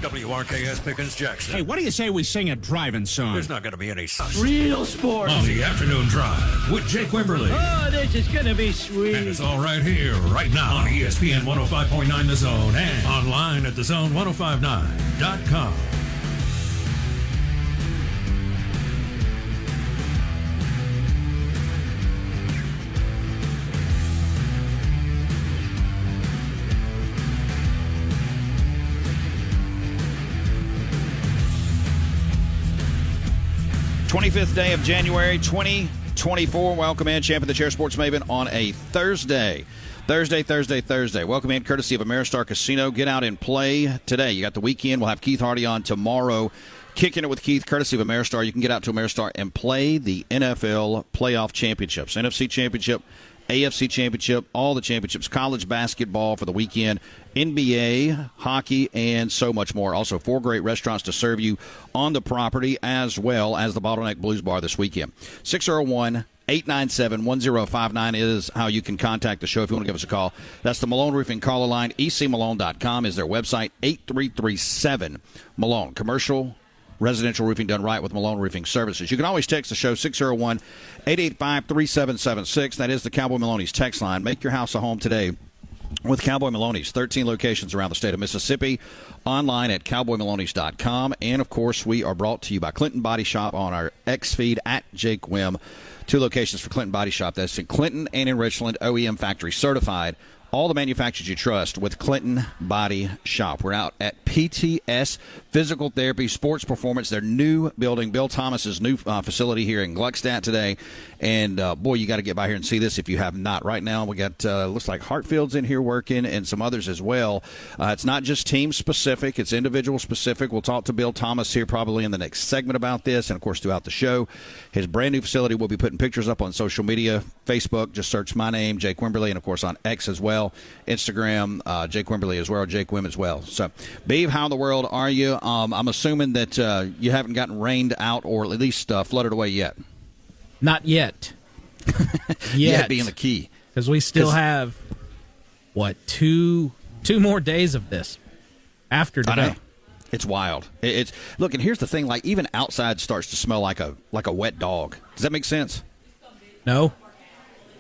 WRKS Pickens Jackson. Hey, what do you say we sing a driving song? There's not going to be any real sports on the afternoon drive with Jake Wimberly. Oh, this is going to be sweet. And it's all right here, right now on ESPN 105.9 The Zone and online at thezone1059.com. th day of January 2024. Welcome in, Champ of the Chair Sports Maven on a Thursday. Welcome in, courtesy of Ameristar Casino. Get out and play today. You got the weekend. We'll have Keith Hardy on tomorrow. Kicking it with Keith, courtesy of Ameristar. You can get out to Ameristar and play the NFL playoff championships. NFC championship, AFC championship, all the championships, college basketball for the weekend, NBA, hockey, and so much more. Also, 4 great restaurants to serve you on the property, as well as the Bottleneck Blues Bar this weekend. 601-897-1059 is how you can contact the show if you want to give us a call. That's the Malone Roofing caller line. ecmalone.com is their website. 8337-MALONE. Commercial residential roofing done right with Malone Roofing Services. You can always text the show, 601-885-3776. That is the Cowboy Maloney's text line. Make your house a home today with Cowboy Maloney's. 13 locations around the state of Mississippi. Online at cowboymaloneys.com. And, of course, we are brought to you by Clinton Body Shop on our X feed at Jake Wim. 2 locations for Clinton Body Shop. That's in Clinton and in Richland, OEM factory certified. All the manufacturers you trust with Clinton Body Shop. We're out at PTS Physical Therapy Sports Performance, their new building, Bill Thomas's new facility here in Gluckstadt today. And, boy, you got to get by here and see this if you have not. Right now we got, looks like Hartfield's in here working and some others as well. It's not just team-specific. It's individual-specific. We'll talk to Bill Thomas here probably in the next segment about this and, of course, throughout the show. His brand-new facility, we'll be putting pictures up on social media, Facebook. Just search my name, Jake Wimberly, and, of course, on X as well. Instagram, Jake Wimberly as well, Jake Wim as well. So, Beav, how in the world are you? I'm assuming that you haven't gotten rained out or at least flooded away yet. Not yet. Yet being the key. Because we still have, two more days of this after today. I know. It's wild. It's look, and here's the thing, like even outside starts to smell like a wet dog. Does that make sense? No.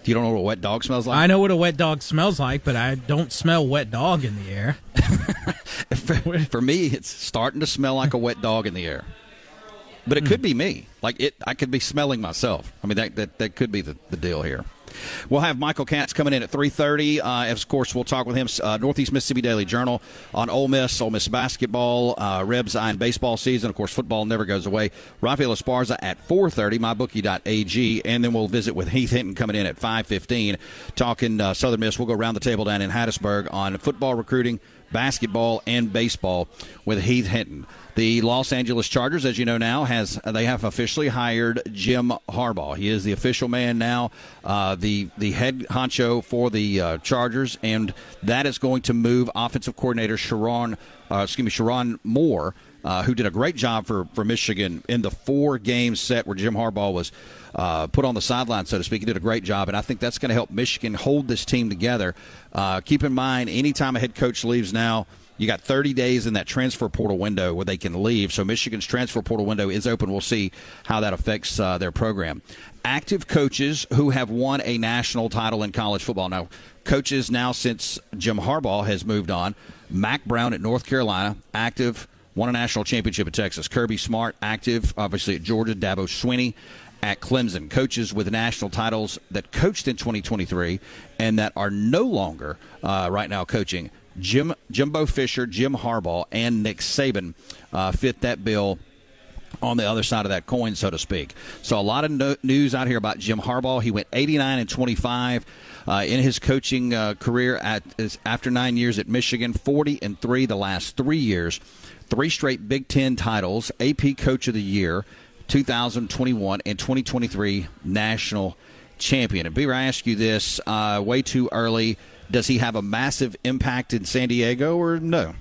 You don't know what a wet dog smells like? I know what a wet dog smells like, but I don't smell wet dog in the air. For me, it's starting to smell like a wet dog in the air. But it could be me. I could be smelling myself. I mean, that could be the deal here. We'll have Michael Katz coming in at 3:30. Of course, we'll talk with him, Northeast Mississippi Daily Journal, on Ole Miss basketball, Rebs and baseball season. Of course, football never goes away. Rafael Esparza at 4:30, mybookie.ag. And then we'll visit with Heath Hinton coming in at 5:15, talking Southern Miss. We'll go around the table down in Hattiesburg on football recruiting, basketball, and baseball with Heath Hinton. The Los Angeles Chargers, as you know now, they have officially hired Jim Harbaugh. He is the official man now, the head honcho for the Chargers, and that is going to move offensive coordinator Sharon Moore, who did a great job for Michigan in the 4-game set where Jim Harbaugh was put on the sideline, so to speak. He did a great job, and I think that's going to help Michigan hold this team together. Keep in mind, anytime a head coach leaves now, you got 30 days in that transfer portal window where they can leave. So Michigan's transfer portal window is open. We'll see how that affects their program. Active coaches who have won a national title in college football. Now, coaches now since Jim Harbaugh has moved on. Mack Brown at North Carolina, active, won a national championship at Texas. Kirby Smart, active, obviously at Georgia. Dabo Swinney at Clemson. Coaches with national titles that coached in 2023 and that are no longer right now coaching. Jimbo Fisher, Jim Harbaugh, and Nick Saban fit that bill on the other side of that coin, so to speak. So a lot of news out here about Jim Harbaugh. He went 89-25 in his coaching career after 9 years at Michigan, 40-3 the last 3 years, 3 straight Big Ten titles, AP Coach of the Year, 2021 and 2023 national champion. And Beaver, I ask you this way too early. Does he have a massive impact in San Diego or no?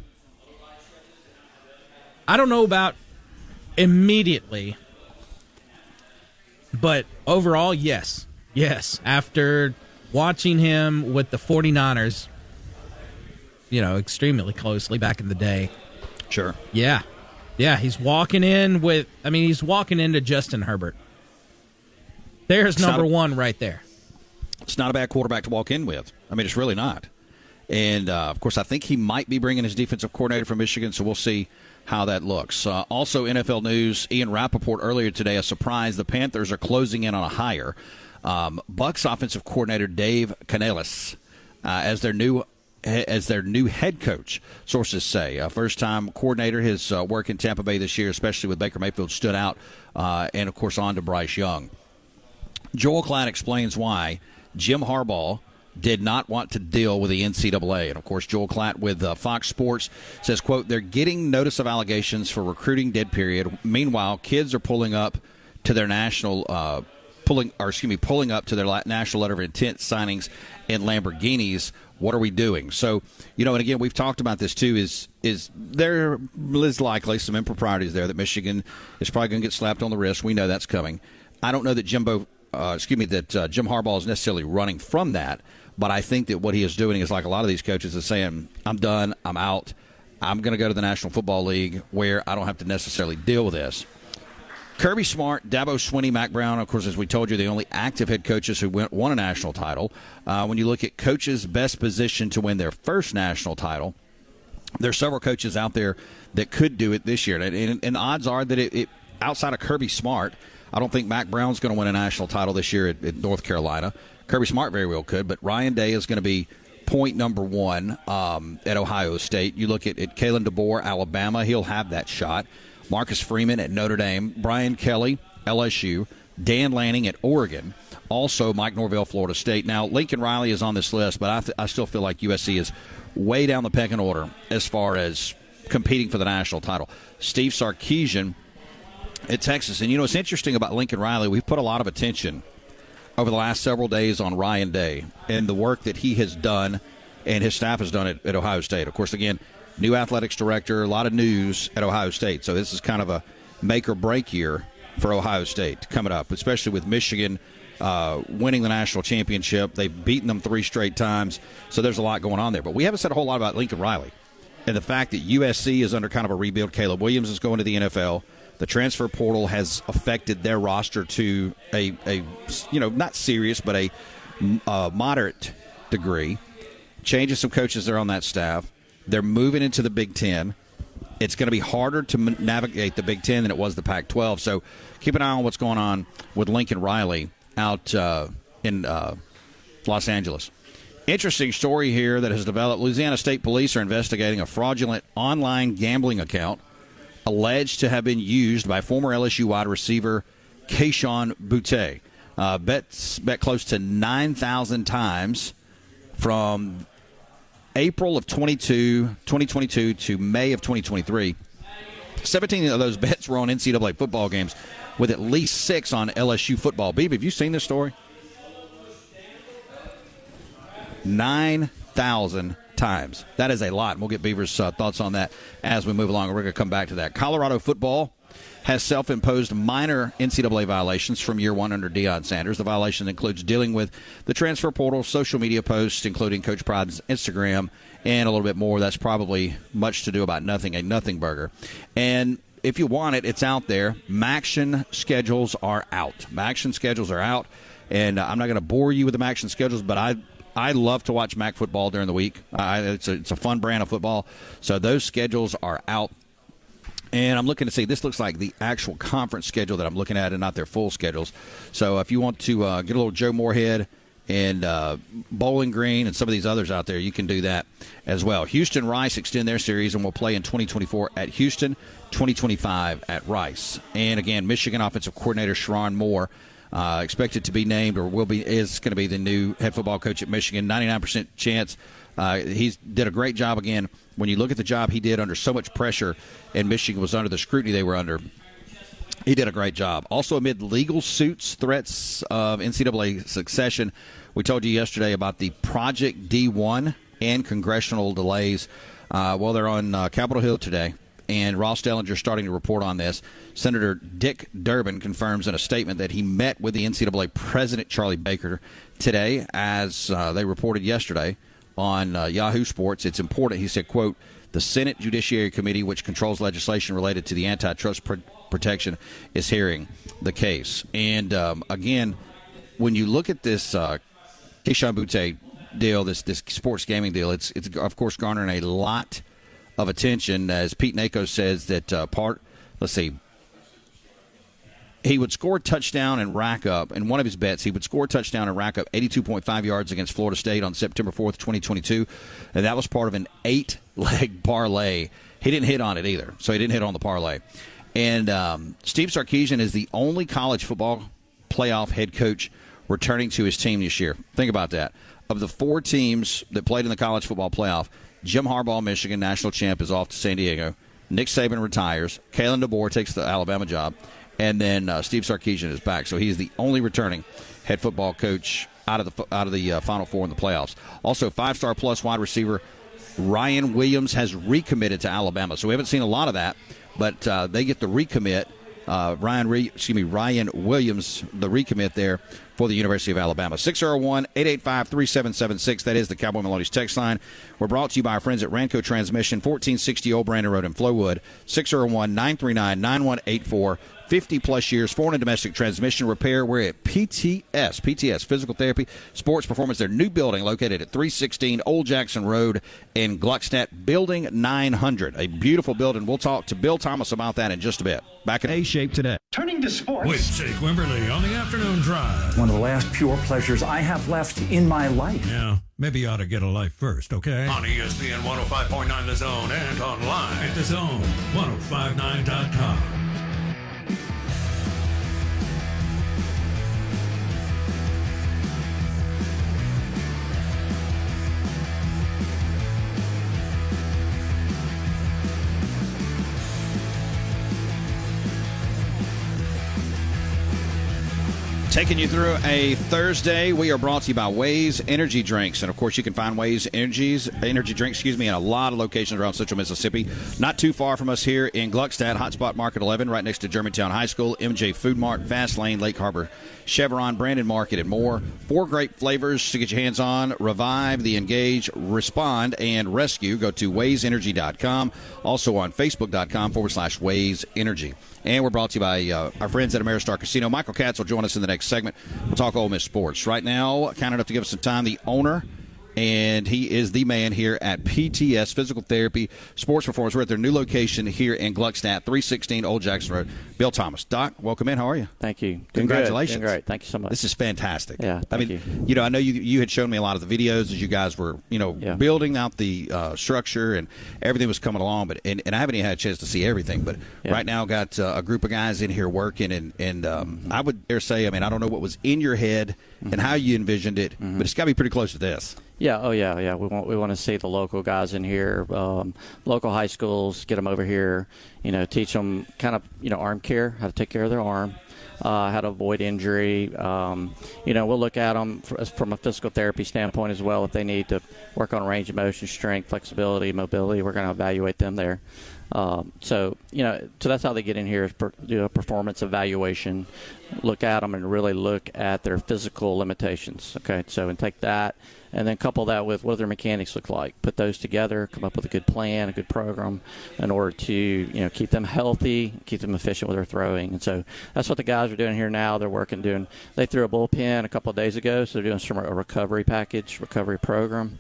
I don't know about immediately, but overall, yes. Yes, after watching him with the 49ers, extremely closely back in the day. Sure. Yeah. Yeah, he's walking into Justin Herbert. There's number one right there. It's not a bad quarterback to walk in with. I mean, it's really not. And, of course, I think he might be bringing his defensive coordinator from Michigan, so we'll see how that looks. Also, NFL news, Ian Rappaport earlier today, a surprise. The Panthers are closing in on a hire. Bucs offensive coordinator Dave Canales as their new head coach, sources say. First-time coordinator. His work in Tampa Bay this year, especially with Baker Mayfield, stood out. And, of course, on to Bryce Young. Joel Klatt explains why Jim Harbaugh did not want to deal with the NCAA. And, of course, Joel Klatt with Fox Sports says, quote, they're getting notice of allegations for recruiting dead period. Meanwhile, kids are pulling up to their national pulling up to their national letter of intent signings in Lamborghinis. What are we doing? So, and again, we've talked about this too, is there is likely some improprieties there that Michigan is probably going to get slapped on the wrist. We know that's coming. I don't know that Jim Harbaugh is necessarily running from that, but I think that what he is doing is like a lot of these coaches is saying, I'm done, I'm out, I'm going to go to the National Football League where I don't have to necessarily deal with this. Kirby Smart, Dabo Swinney, Mac Brown, of course, as we told you, the only active head coaches who won a national title. When you look at coaches' best position to win their first national title, there are several coaches out there that could do it this year. And the odds are that it outside of Kirby Smart, I don't think Mac Brown's going to win a national title this year at North Carolina. Kirby Smart very well could, but Ryan Day is going to be point number one at Ohio State. You look at Kalen DeBoer, Alabama, he'll have that shot. Marcus Freeman at Notre Dame, Brian Kelly, LSU, Dan Lanning at Oregon, also Mike Norvell, Florida State. Now, Lincoln Riley is on this list, but I still feel like USC is way down the pecking order as far as competing for the national title. Steve Sarkisian at Texas. And, what's interesting about Lincoln Riley, we've put a lot of attention over the last several days on Ryan Day and the work that he has done and his staff has done at Ohio State. Of course, again, new athletics director, a lot of news at Ohio State. So this is kind of a make-or-break year for Ohio State coming up, especially with Michigan winning the national championship. They've beaten them 3 straight times, so there's a lot going on there. But we haven't said a whole lot about Lincoln Riley and the fact that USC is under kind of a rebuild. Caleb Williams is going to the NFL. The transfer portal has affected their roster to a not serious, but a moderate degree. Changes some coaches there on that staff. They're moving into the Big Ten. It's going to be harder to navigate the Big Ten than it was the Pac-12. So keep an eye on what's going on with Lincoln Riley out in Los Angeles. Interesting story here that has developed. Louisiana State Police are investigating a fraudulent online gambling account alleged to have been used by former LSU wide receiver Keyshawn Boutte. Bet close to 9,000 times from April of 2022 to May of 2023. 17 of those bets were on NCAA football games, with at least 6 on LSU football. Beeb, have you seen this story? 9,000 times. That is a lot. We'll get Beaver's thoughts on that as we move along. We're going to come back to that. Colorado football has self-imposed minor NCAA violations from year one under Deion Sanders. The violation includes dealing with the transfer portal, social media posts, including Coach Pride's Instagram, and a little bit more. That's probably much to do about nothing, a nothing burger. And if you want it, it's out there. MACtion schedules are out. MACtion schedules are out. And I'm not going to bore you with the MACtion schedules, but I love to watch MAC football during the week. It's a fun brand of football. So those schedules are out. And I'm looking to see, this looks like the actual conference schedule that I'm looking at and not their full schedules. So if you want to get a little Joe Moorhead and Bowling Green and some of these others out there, you can do that as well. Houston Rice extend their series and will play in 2024 at Houston, 2025 at Rice. And again, Michigan offensive coordinator Sherrone Moore expected to be named or is going to be the new head football coach at Michigan. 99% chance. He did a great job again. When you look at the job he did under so much pressure, and Michigan was under the scrutiny they were under, he did a great job. Also, amid legal suits, threats of NCAA succession, we told you yesterday about the Project D1 and congressional delays. Well, they're on Capitol Hill today, and Ross Dellinger starting to report on this. Senator Dick Durbin confirms in a statement that he met with the NCAA President Charlie Baker today, as they reported yesterday on Yahoo Sports. It's important, he said, quote, The Senate Judiciary Committee, which controls legislation related to the antitrust protection, is hearing the case. And, again, when you look at this Keyshawn Boutte deal, this sports gaming deal, it's of course garnering a lot of attention, as Pete Nako says that he would score a touchdown and rack up, in one of his bets, he would score a touchdown and rack up 82.5 yards against Florida State on September 4th, 2022, and that was part of an 8-leg parlay. He didn't hit on it either, so he didn't hit on the parlay. And Steve Sarkisian is the only college football playoff head coach returning to his team this year. Think about that. Of the 4 teams that played in the college football playoff, Jim Harbaugh, Michigan, national champ, is off to San Diego. Nick Saban retires. Kalen DeBoer takes the Alabama job. And then Steve Sarkisian is back. So he's the only returning head football coach out of the Final Four in the playoffs. Also, 5-star plus wide receiver Ryan Williams has recommitted to Alabama. So we haven't seen a lot of that, but they get the recommit. Ryan Williams, the recommit there for the University of Alabama. 601-885-3776. That is the Cowboy Melodies text line. We're brought to you by our friends at Ranco Transmission, 1460 Old Brandon Road in Flowood. 601-939-9184. 50-plus years, foreign and domestic transmission repair. We're at PTS Physical Therapy, Sports Performance. Their new building located at 316 Old Jackson Road in Gluckstadt, Building 900. A beautiful building. We'll talk to Bill Thomas about that in just a bit. Back in A-Shape today. Turning to sports. With Jake Wimberly on the afternoon drive. One of the last pure pleasures I have left in my life. Yeah, maybe you ought to get a life first, okay? On ESPN 105.9 The Zone and online at thezone1059.com. Taking you through a Thursday. We are brought to you by Waze Energy Drinks. And, of course, you can find Waze energy drinks, in a lot of locations around central Mississippi. Not too far from us here in Gluckstadt, Hotspot Market 11, right next to Germantown High School, MJ Food Mart, Fast Lane, Lake Harbor, Chevron, Brandon Market, and more. 4 great flavors to get your hands on: Revive, The Engage, Respond, and Rescue. Go to WazeEnergy.com. Also on Facebook.com/Waze Energy. And we're brought to you by our friends at Ameristar Casino. Michael Katz will join us in the next segment. We'll talk Ole Miss sports. Right now, kind enough to give us some time, the owner, and he is the man here at PTS Physical Therapy, Sports Performance. We're at their new location here in Gluckstadt, 316 Old Jackson Road. Bill Thomas. Doc, welcome in. How are you? Thank you. Congratulations. Doing great. Thank you so much. This is fantastic. Yeah, I know you had shown me a lot of the videos as you guys were, building out the structure, and everything was coming along. But and I haven't even had a chance to see everything. But right now, got a group of guys in here working, and I would dare say, I don't know what was in your head and how you envisioned it, but it's got to be pretty close to this. Yeah. Oh, yeah. We want to see the local guys in here, local high schools, get them over here, teach them kind of, arm care, how to take care of their arm, how to avoid injury. We'll look at them from a physical therapy standpoint as well. If they need to work on range of motion, strength, flexibility, mobility, we're going to evaluate them there. So that's how they get in here, is do a performance evaluation, look at them and really look at their physical limitations. Okay, so and take that and then couple that with what their mechanics look like. Put those together, come up with a good plan, a good program in order to keep them healthy, keep them efficient with their throwing. And so that's what the guys are doing here now. They're doing. They threw a bullpen a couple of days ago, so they're doing a recovery program,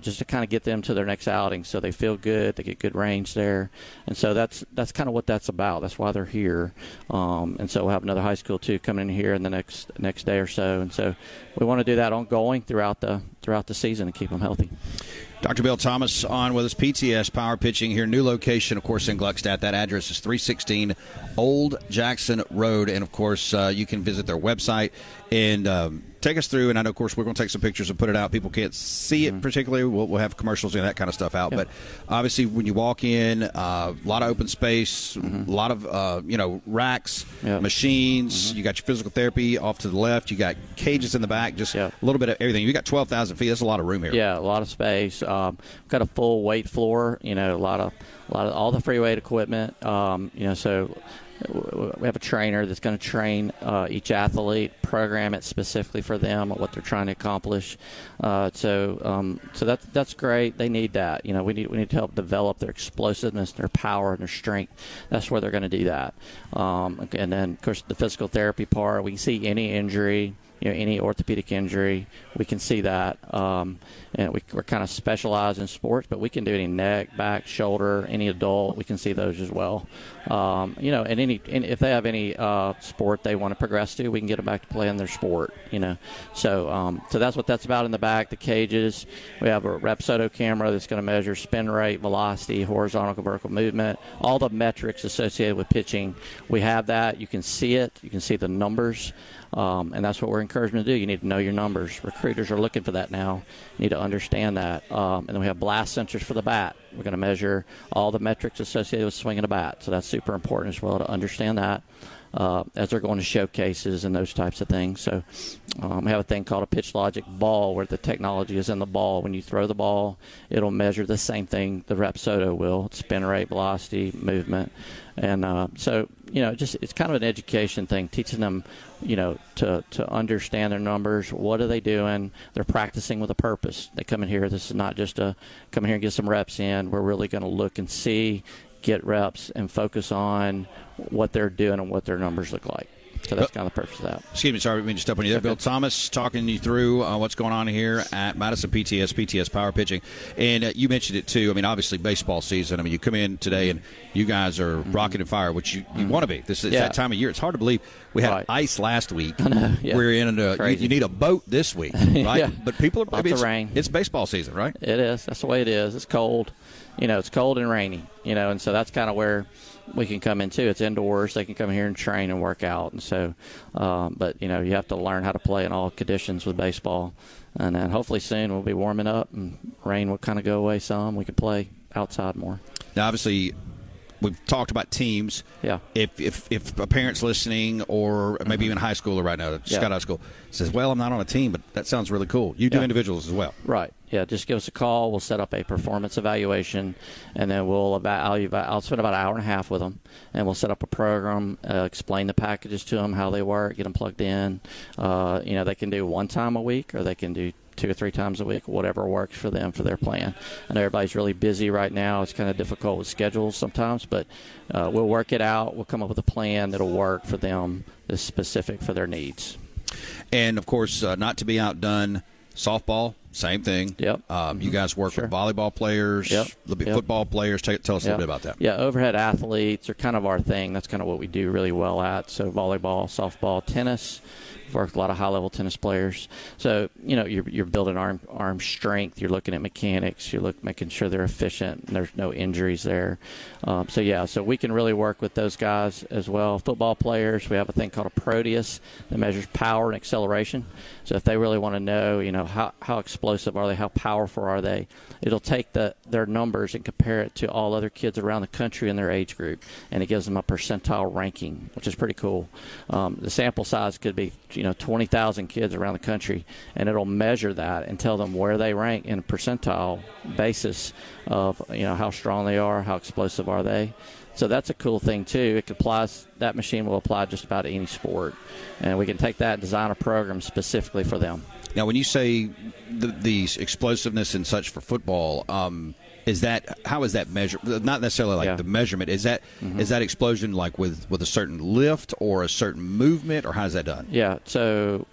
just to kind of get them to their next outing, so they feel good, they get good range there. And so that's kind of what that's about. That's why they're here. And so we'll have another high school too coming in here in the next day or so. And so we want to do that ongoing throughout the season and keep them healthy. Dr. Bill Thomas on with us, PTS Power Pitching here. New location, of course, in Gluckstadt. That address is 316 Old Jackson Road. And, of course, you can visit their website and take us through. And I know, of course, we're going to take some pictures and put it out. People can't see it particularly. We'll have commercials and that kind of stuff out. Yep. But, obviously, when you walk in, a lot of open space, a lot of, racks, machines. You got your physical therapy off to the left. You got cages in the back, just a little bit of everything. You got 12,000 feet. That's a lot of room here. Yeah, a lot of space. Got a full weight floor, a lot all the free weight equipment. So we have a trainer that's going to train each athlete, program it specifically for them, what they're trying to accomplish. So that's great. They need that. We need to help develop their explosiveness, their power, and their strength. That's where they're going to do that. And then, of course, the physical therapy part. We can see any injury. Any orthopedic injury, we can see that. And we're kind of specialized in sports, but we can do any neck, back, shoulder, any adult. We can see those as well. And if they have any sport they want to progress to, we can get them back to play in their sport. So that's what that's about in the back. The cages. We have a Rapsodo camera that's going to measure spin rate, velocity, horizontal, vertical movement, all the metrics associated with pitching. We have that. You can see it. You can see the numbers. And that's what we're encouraging to do. You need to know your numbers. Recruiters are looking for that now. You need to understand that. And then we have blast sensors for the bat. We're going to measure all the metrics associated with swinging a bat. So that's super important as well to understand that as they're going to showcases and those types of things. So we have a thing called a pitch logic ball where the technology is in the ball. When you throw the ball, it'll measure the same thing the Rapsodo will, spin rate, velocity, movement. And it's kind of an education thing, teaching them, to understand their numbers. What are they doing? They're practicing with a purpose. They come in here. This is not just a come in here and get some reps in. We're really going to look and see, get reps, and focus on what they're doing and what their numbers look like. So that's kind of the purpose of that. Excuse me, sorry, I didn't step on you there. Bill Thomas talking you through what's going on here at Madison PTS Power Pitching. And you mentioned it, too. I mean, obviously, baseball season. I mean, you come in today and you guys are rocking and fire, which you want to be. This is that time of year. It's hard to believe we had ice last week. I know, yeah. We're in you need a boat this week, right? Yeah. But people are Lots of rain. It's baseball season, right? It is. That's the way it is. It's cold. It's cold and rainy, and so that's kind of where we can come in too. It's indoors. They can come here and train and work out. And so, but you have to learn how to play in all conditions with baseball. And then hopefully soon we'll be warming up and rain will kind of go away some. We can play outside more. Now, obviously, we've talked about teams. Yeah. If a parent's listening, or maybe even a high schooler right now, just got out of school, says, "Well, I'm not on a team, but that sounds really cool." You do individuals as well, right? Yeah. Just give us a call. We'll set up a performance evaluation, and then I'll spend about an hour and a half with them, and we'll set up a program, explain the packages to them, how they work, get them plugged in. They can do one time a week, or they can do 2 or 3 times a week, whatever works for them, for their plan. I know everybody's really busy right now. It's kind of difficult with schedules sometimes, but we'll work it out. We'll come up with a plan that'll work for them, that's specific for their needs. And, of course, not to be outdone, softball, same thing. Yep. You guys work with volleyball players, football players. Tell us a little bit about that. Yeah, overhead athletes are kind of our thing. That's kind of what we do really well at. So volleyball, softball, tennis. We've worked with a lot of high-level tennis players. So, you're building arm strength. You're looking at mechanics. You're making sure they're efficient and there's no injuries there. So we can really work with those guys as well. Football players, we have a thing called a Proteus that measures power and acceleration. So if they really want to know, how explosive are they, how powerful are they, it'll take their numbers and compare it to all other kids around the country in their age group, and it gives them a percentile ranking, which is pretty cool. The sample size could be 20,000 kids around the country, and it'll measure that and tell them where they rank in a percentile basis of how strong they are, how explosive are they. So that's a cool thing too. That machine will apply just about any sport, and we can take that and design a program specifically for them. Now, when you say the explosiveness and such for football, how is that measured? Not necessarily the measurement. Is that explosion like with a certain lift or a certain movement, or how is that done? Yeah. So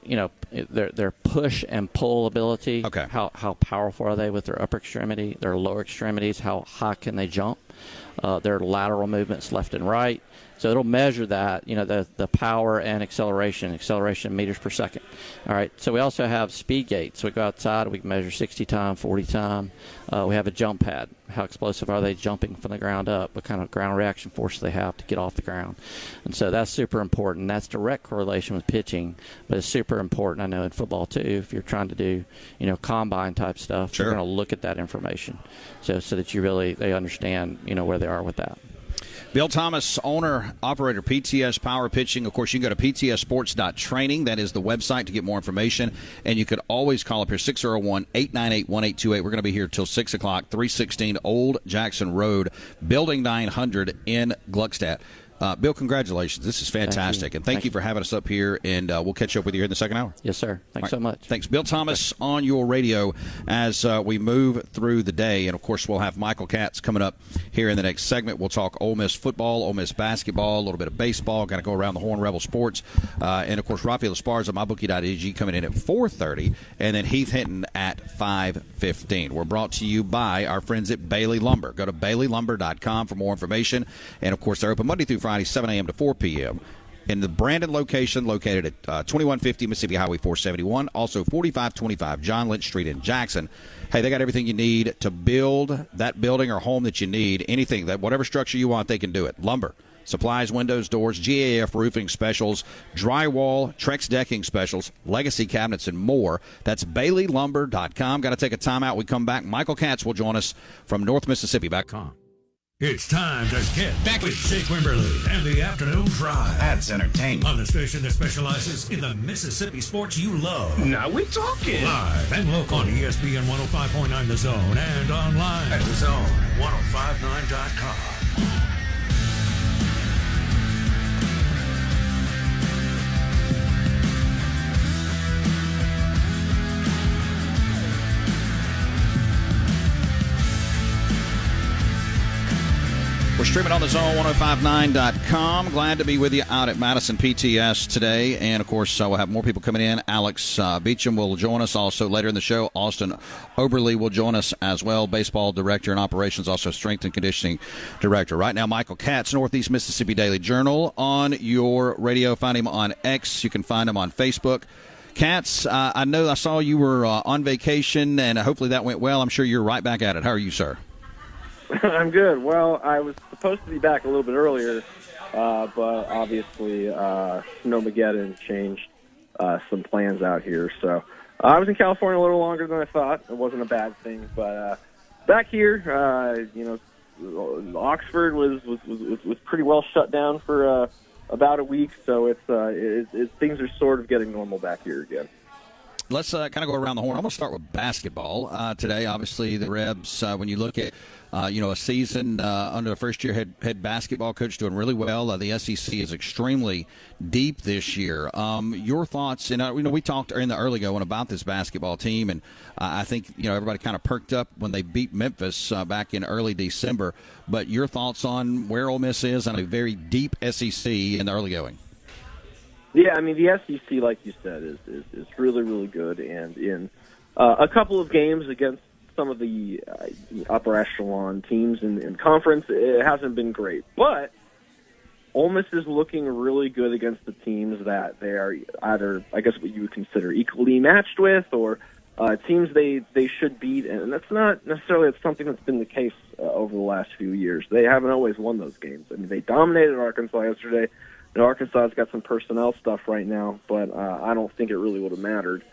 their push and pull ability. Okay. How powerful are they with their upper extremity, their lower extremities? How high can they jump? Their lateral movements left and right. So it'll measure that, the power and acceleration meters per second. All right. So we also have speed gates. So we go outside, we can measure 60 time, 40 time. We have a jump pad. How explosive are they jumping from the ground up? What kind of ground reaction force do they have to get off the ground? And so that's super important. That's direct correlation with pitching, but it's super important, I know, in football too. If you're trying to do, combine type stuff, You're going to look at that information so that they understand, where they are with that. Bill Thomas, owner, operator, PTS Power Pitching. Of course, you can go to ptssports.training. That is the website to get more information. And you could always call up here, 601-898-1828. We're going to be here till 6 o'clock, 316 Old Jackson Road, Building 900 in Gluckstadt. Bill, congratulations. This is fantastic. And thank you for having us up here, and we'll catch up with you here in the second hour. Yes, sir. Thanks so much. Thanks. Bill Thomas on your radio as we move through the day. And, of course, we'll have Michael Katz coming up here in the next segment. We'll talk Ole Miss football, Ole Miss basketball, a little bit of baseball. Got to go around the horn, Rebel Sports. And, of course, Rafael Esparza, mybookie.ag, coming in at 4:30. And then Heath Hinton at 5:15. We're brought to you by our friends at Bailey Lumber. Go to BaileyLumber.com for more information. And, of course, they're open Monday through Friday, 7 a.m. to 4 p.m. in the Brandon location located at 2150 Mississippi Highway 471, also 4525 John Lynch Street in Jackson. Hey, they got everything you need to build that building or home that you need, anything, that whatever structure you want, they can do it. Lumber, supplies, windows, doors, GAF roofing specials, drywall, Trex decking specials, legacy cabinets, and more. That's BaileyLumber.com. Got to take a timeout. We come back. Michael Katz will join us from North Mississippi. Back on. It's time to get back with Jake Wimberly and the Afternoon Drive. That's entertainment. On the station that specializes in the Mississippi sports you love. Now we're talking. Live and local on ESPN 105.9 The Zone and online at thezone1059.com. We're streaming on the Zone1059.com. Glad to be with you out at Madison PTS today. And, of course, we'll have more people coming in. Alex Beecham will join us also later in the show. Austin Oberle will join us as well, baseball director and operations, also strength and conditioning director. Right now, Michael Katz, Northeast Mississippi Daily Journal, on your radio. Find him on X. You can find him on Facebook. Katz, I know I saw you were on vacation, and hopefully that went well. I'm sure you're right back at it. How are you, sir? I'm good. Well, I was supposed to be back a little bit earlier, but obviously Snowmageddon changed some plans out here. So I was in California a little longer than I thought. It wasn't a bad thing, but back here, Oxford was pretty well shut down for about a week. So things are sort of getting normal back here again. Let's kind of go around the horn. I'm going to start with basketball today. Obviously, the Rebs, when you look at a season under a first-year head basketball coach doing really well. The SEC is extremely deep this year. Your thoughts? And we talked in the early going about this basketball team, and I think everybody kind of perked up when they beat Memphis back in early December. But your thoughts on where Ole Miss is on a very deep SEC in the early going? Yeah, I mean, the SEC, like you said, is really, really good. And in a couple of games against some of the upper echelon teams in conference, it hasn't been great. But Ole Miss is looking really good against the teams that they are either, I guess, what you would consider equally matched with, or teams they should beat. And that's not necessarily something that's been the case over the last few years. They haven't always won those games. I mean, they dominated Arkansas yesterday. Arkansas has got some personnel stuff right now, but I don't think it really would have mattered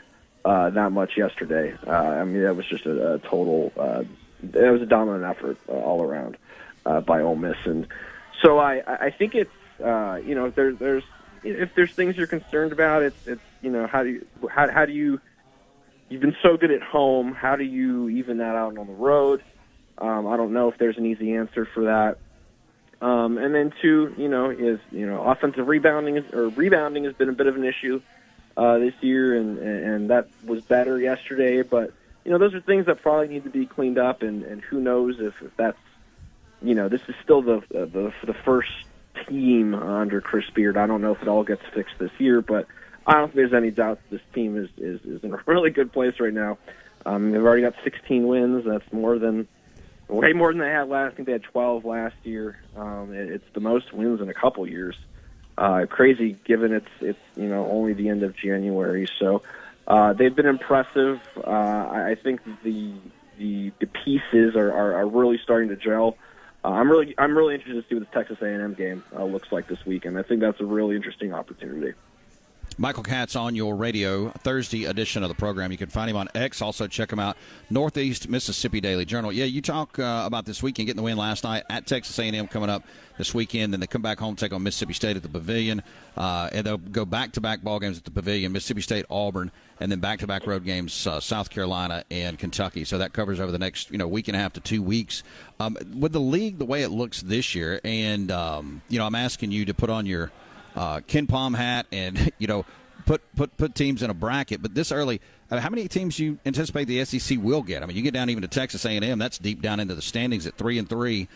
that much yesterday. I mean, that was just a total it was a dominant effort all around by Ole Miss. And so I think it's, there's if there's things you're concerned about, it's how do you you've been so good at home, how do you even that out on the road? I don't know if there's an easy answer for that. And then two, offensive rebounding has been a bit of an issue this year, and that was better yesterday. But those are things that probably need to be cleaned up, and who knows if that's this is still the first team under Chris Beard. I don't know if it all gets fixed this year, but I don't think there's any doubt that this team is in a really good place right now. They've already got 16 wins. That's way more than they had last. I think they had 12 last year. It's the most wins in a couple years. Crazy, given it's only the end of January. So they've been impressive. I think the pieces are really starting to gel. I'm really interested to see what this Texas A&M game looks like this weekend. I think that's a really interesting opportunity. Michael Katz on your radio, Thursday edition of the program. You can find him on X. Also, check him out, Northeast Mississippi Daily Journal. Yeah, you talk about this weekend, getting the win last night at Texas A&M coming up this weekend. Then they come back home, take on Mississippi State at the Pavilion. And they'll go back-to-back ball games at the Pavilion, Mississippi State, Auburn, and then back-to-back road games, South Carolina and Kentucky. So that covers over the next week and a half to 2 weeks. With the league the way it looks this year, and I'm asking you to put on your Ken Palm hat and put teams in a bracket. But this early, how many teams you anticipate the SEC will get? I mean, you get down even to Texas A&M. That's deep down into the standings at 3-3.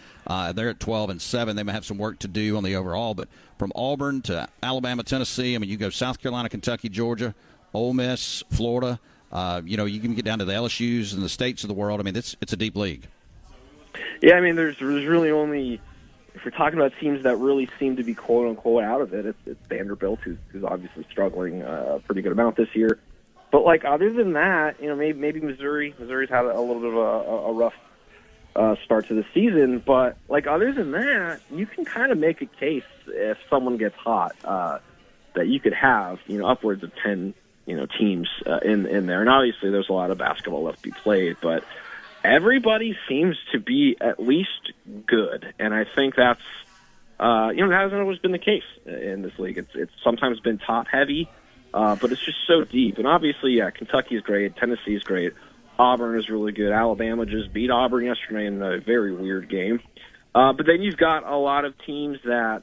They're at 12-7. They may have some work to do on the overall. But from Auburn to Alabama, Tennessee, I mean, you go South Carolina, Kentucky, Georgia, Ole Miss, Florida. You can get down to the LSUs and the states of the world. I mean, it's a deep league. Yeah, I mean, there's really only, if we're talking about teams that really seem to be quote unquote out of it, it's Vanderbilt, who's obviously struggling a pretty good amount this year. But other than that, maybe Missouri's had a little bit of a rough start to the season. But other than that, you can kind of make a case if someone gets hot that you could have upwards of 10 teams in there. And obviously, there's a lot of basketball left to be played, but everybody seems to be at least good, and I think that's that hasn't always been the case in this league. It's sometimes been top heavy, but it's just so deep. And obviously, Kentucky is great, Tennessee is great, Auburn is really good. Alabama just beat Auburn yesterday in a very weird game. But then you've got a lot of teams that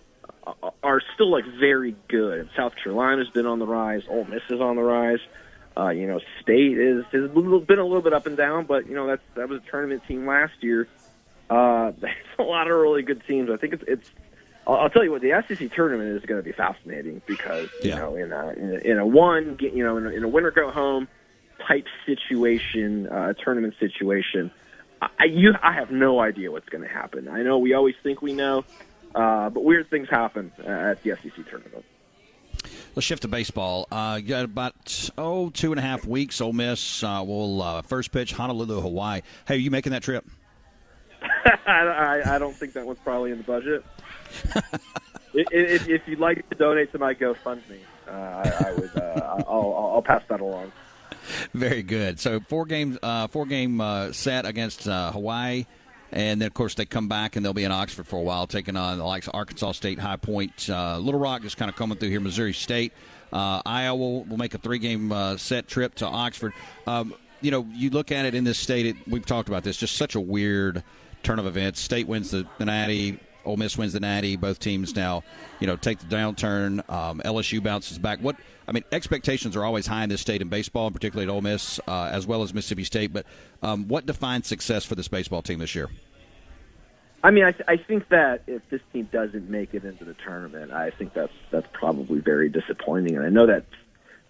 are still very good. South Carolina's been on the rise. Ole Miss is on the rise. State has been a little bit up and down, but that was a tournament team last year. There's a lot of really good teams. I think it's. I'll tell you what, the SEC tournament is going to be fascinating because in a winner go home type situation, tournament situation. I have no idea what's going to happen. I know we always think we know, but weird things happen at the SEC tournament. Let's shift to baseball. You got about 2.5 weeks. Ole Miss will first pitch Honolulu, Hawaii. Hey, are you making that trip? I don't think that one's probably in the budget. If you'd like to donate to my GoFundMe, I would. I'll pass that along. Very good. So four game set against Hawaii. And then, of course, they come back, and they'll be in Oxford for a while, taking on the likes of Arkansas State, High Point, Little Rock, just kind of coming through here, Missouri State. Iowa will make a 3-game set trip to Oxford. You look at it in this state, we've talked about this, just such a weird turn of events. State wins the Natty, Ole Miss wins the Natty. Both teams now, take the downturn. LSU bounces back. Expectations are always high in this state in baseball, and particularly at Ole Miss, as well as Mississippi State. But what defines success for this baseball team this year? I think that if this team doesn't make it into the tournament, I think that's probably very disappointing. And I know that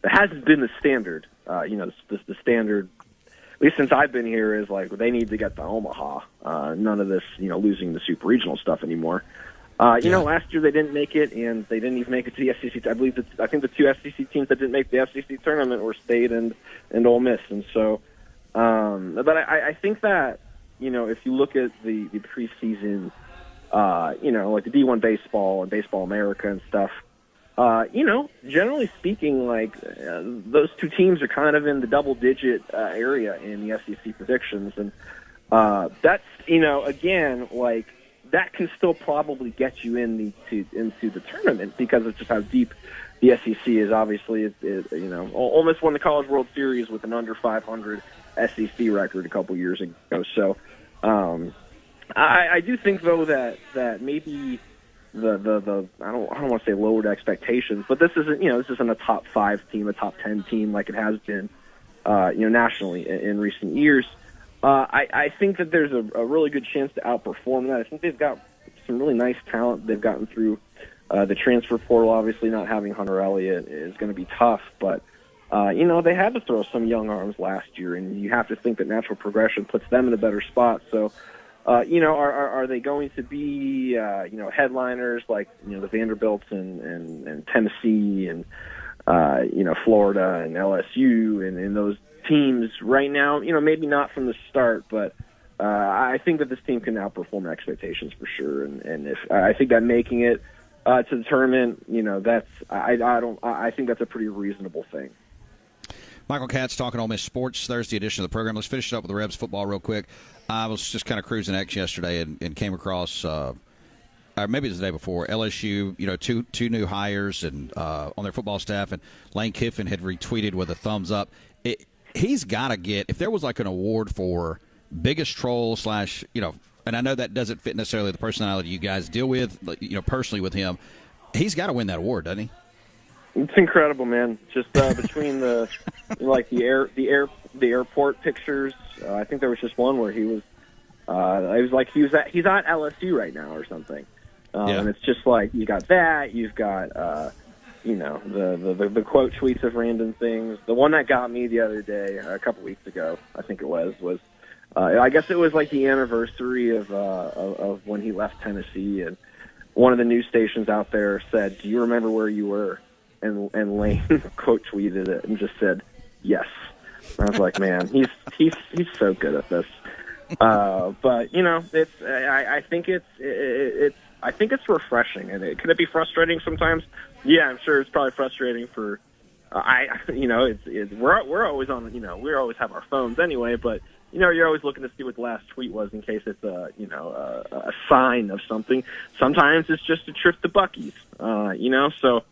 hasn't been the standard. The standard, at least since I've been here, is they need to get to Omaha. None of this, losing the super regional stuff anymore. Last year they didn't make it, and they didn't even make it to the SEC. I think the two SEC teams that didn't make the SEC tournament were State and Ole Miss. And so, but I think that if you look at the preseason, like the D1 baseball and Baseball America and stuff, generally speaking, those two teams are kind of in the double-digit area in the SEC predictions, and that's again that can still probably get you into the tournament because of just how deep the SEC is. Obviously, Ole Miss won the College World Series with an under 500 SEC record a couple years ago. So I do think though that maybe the I don't want to say lowered expectations, but this isn't a top 5 team, a top 10 team like it has been nationally in recent years. I think that there's a really good chance to outperform that. I think they've got some really nice talent they've gotten through the transfer portal. Obviously, not having Hunter Elliott is going to be tough, but they had to throw some young arms last year, and you have to think that natural progression puts them in a better spot. So, are they going to be headliners like the Vanderbilts and Tennessee and Florida and LSU and those teams right now? Maybe not from the start, but I think that this team can outperform expectations for sure. And if I think that making it to the tournament, I think that's a pretty reasonable thing. Michael Katz talking Ole Miss Sports, Thursday edition of the program. Let's finish it up with the Rebs football real quick. I was just kind of cruising X yesterday and came across, or maybe it was the day before, LSU, two new hires and on their football staff, and Lane Kiffin had retweeted with a thumbs up. He's got to get, if there was like an award for biggest troll / and I know that doesn't fit necessarily the personality you guys deal with, personally with him, he's got to win that award, doesn't he? It's incredible, man. Just between the airport pictures, I think there was just one where he was. It was like he's at LSU right now or something, and it's just like you got that. You've got the quote tweets of random things. The one that got me the other day, a couple weeks ago, I think it was I guess it was like the anniversary of when he left Tennessee, and one of the news stations out there said, "Do you remember where you were?" And Lane quote tweeted it and just said, "Yes." And I was like, man, he's so good at this. But it's I think it's refreshing, and could it be frustrating sometimes? Yeah, I'm sure it's probably frustrating for we're always on, we always have our phones anyway, but you're always looking to see what the last tweet was in case it's a sign of something. Sometimes it's just a trip to Buc-ee's, so.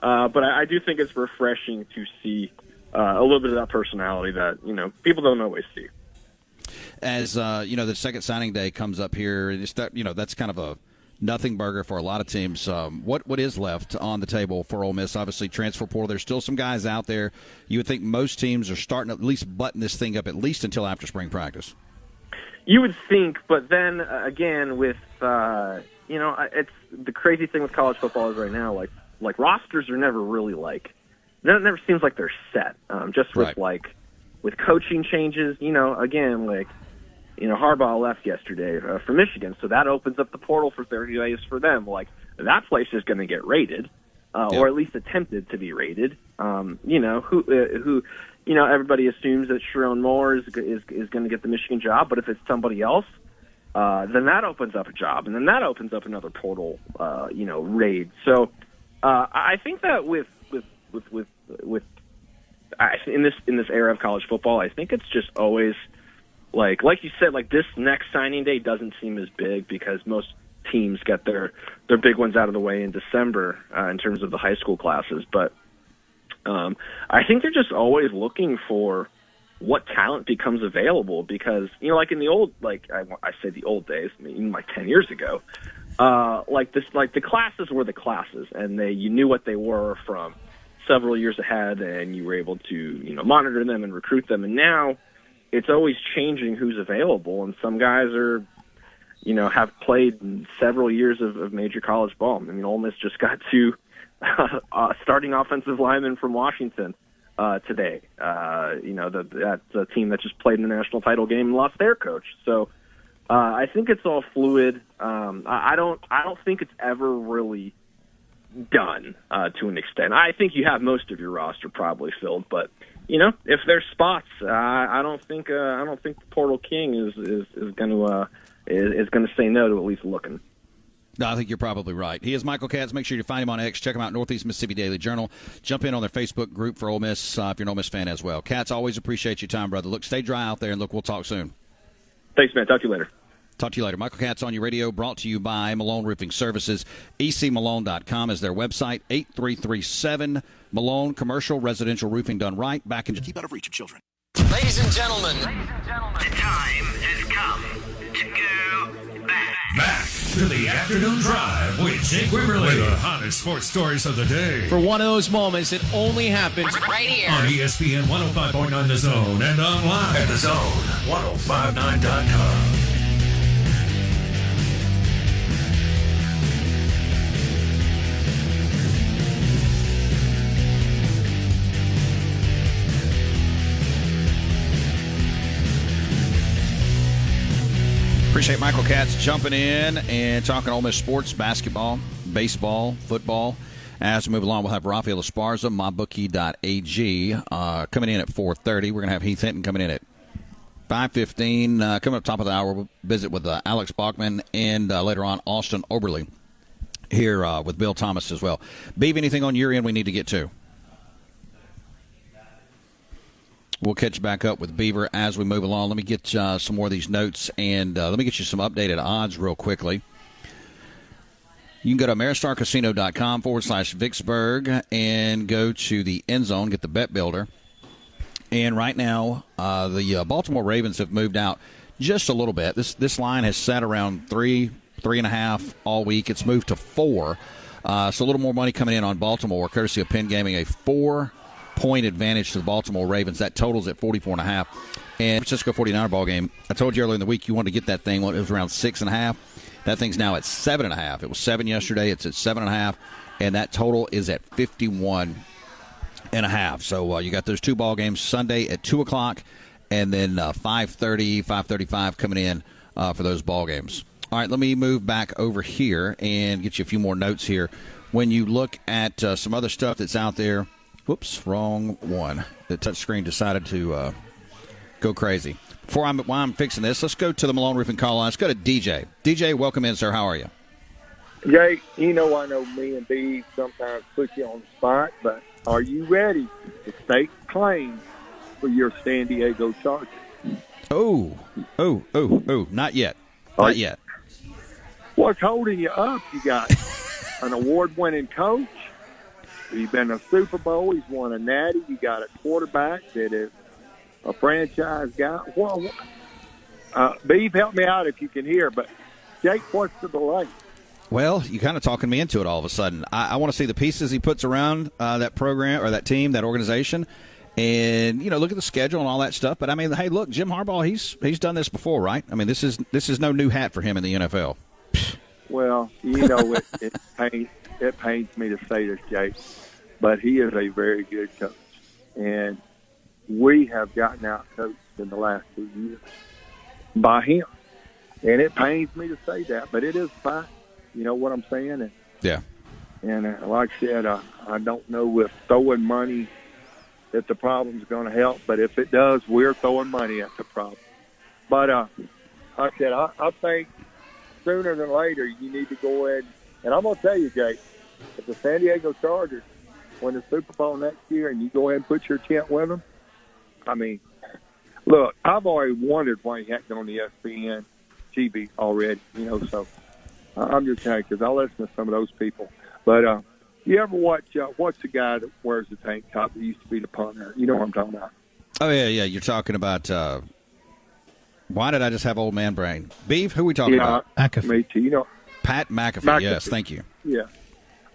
But I do think it's refreshing to see a little bit of that personality that people don't always see. As the second signing day comes up here, it's that that's kind of a nothing burger for a lot of teams. What is left on the table for Ole Miss? Obviously, transfer portal. There's still some guys out there. You would think most teams are starting to at least button this thing up at least until after spring practice. You would think, but then again, with it's the crazy thing with college football is right now, like rosters are never really it never seems like they're set. Just with with coaching changes, again, Harbaugh left yesterday for Michigan, so that opens up the portal for 30 days for them. That place is going to get rated, or at least attempted to be rated. Who everybody assumes that Sharon Moore is going to get the Michigan job, but if it's somebody else, then that opens up a job, and then that opens up another portal, raid. So. I think that with in this era of college football, I think it's just always like you said, this next signing day doesn't seem as big because most teams get their big ones out of the way in December in terms of the high school classes. But I think they're just always looking for what talent becomes available because in the old I say the old days, even 10 years ago. The classes were the classes, and you knew what they were from several years ahead, and you were able to monitor them and recruit them. And now it's always changing who's available, and some guys are have played several years of major college ball. Ole Miss just got two starting offensive linemen from Washington today. That's a team that just played in the national title game and lost their coach. So. I think it's all fluid. I don't think it's ever really done to an extent. I think you have most of your roster probably filled, but if there's spots, I don't think the portal king is going to say no to at least looking. No, I think you're probably right. He is Michael Katz. Make sure you find him on X. Check him out, Northeast Mississippi Daily Journal. Jump in on their Facebook group for Ole Miss if you're an Ole Miss fan as well. Katz, always appreciate your time, brother. Look, stay dry out there, and we'll talk soon. Thanks, man. Talk to you later. Talk to you later. Michael Katz on your radio, brought to you by Malone Roofing Services. ECMalone.com is their website. 8337 Malone, commercial, residential roofing done right. Back in. Keep out of reach of children. Ladies and gentlemen, the time has come to go Back to the afternoon drive with Jake Wimberly. With the hottest sports stories of the day. For one of those moments, it only happens right here on ESPN 105.9 The Zone and online at thezone1059.com. Appreciate Michael Katz jumping in and talking Ole Miss sports, basketball, baseball, football. As we move along, we'll have Rafael Esparza, mybookie.ag, coming in at 4:30. We're going to have Heath Hinton coming in at 5:15. Coming up top of the hour, we'll visit with Alex Bachman and later on Austin Oberle here with Bill Thomas as well. Beav, anything on your end we need to get to? We'll catch back up with Beaver as we move along. Let me get some more of these notes, and let me get you some updated odds real quickly. You can go to AmeriStarCasino.com/Vicksburg and go to the end zone, get the bet builder. And right now, the Baltimore Ravens have moved out just a little bit. This line has sat around 3.5 all week. It's moved to 4. So a little more money coming in on Baltimore, courtesy of Penn Gaming, a 4-point advantage to the Baltimore Ravens. That totals at 44.5. And Francisco 49er ball game, I told you earlier in the week you wanted to get that thing when it was around 6.5. That thing's now at 7.5. It was 7 yesterday. It's at 7.5, and that total is at 51.5. So you got those two ball games Sunday at 2 o'clock, and then 5:30, 5:35 coming in for those ball games. All right, let me move back over here and get you a few more notes here. When you look at some other stuff that's out there, whoops, wrong one. The touchscreen decided to go crazy. While I'm fixing this, let's go to the Malone Roofing call line. Let's go to DJ. DJ, welcome in, sir. How are you? Jake, I know me and B sometimes put you on the spot, but are you ready to stake claim for your San Diego Chargers? Oh, not yet. Not yet. What's holding you up? You got an award-winning coach. He's been to a Super Bowl. He's won a Natty. You got a quarterback that is a franchise guy. Well, Beef, help me out if you can hear, but Jake, what's the delay? Well, you're kind of talking me into it all of a sudden. I want to see the pieces he puts around that program or that team, that organization, and look at the schedule and all that stuff. But I mean, hey, look, Jim Harbaugh, he's done this before, right? I mean, this is no new hat for him in the NFL. Well, it pains me to say this, Jake, but he is a very good coach, and we have gotten out coached in the last 2 years by him, and it pains me to say that, but it is fact. You know what I'm saying? And, yeah. And like I said, I don't know if throwing money at the problem's going to help, but if it does, we're throwing money at the problem. But like I said, I think sooner than later you need to go ahead. And I'm going to tell you, Jake, if the San Diego Chargers win the Super Bowl next year and you go ahead and put your tent with them, I mean, look, I've already wondered why he hadn't on the ESPN TV already, so I'm just telling you because I listen to some of those people. But you ever watch the guy that wears the tank top that used to be the punter? You know what I'm talking about? Oh, yeah. You're talking about why did I just have old man brain? Beef, who are we talking about? McAfee. Me too. Pat McAfee, yes, thank you. Yeah.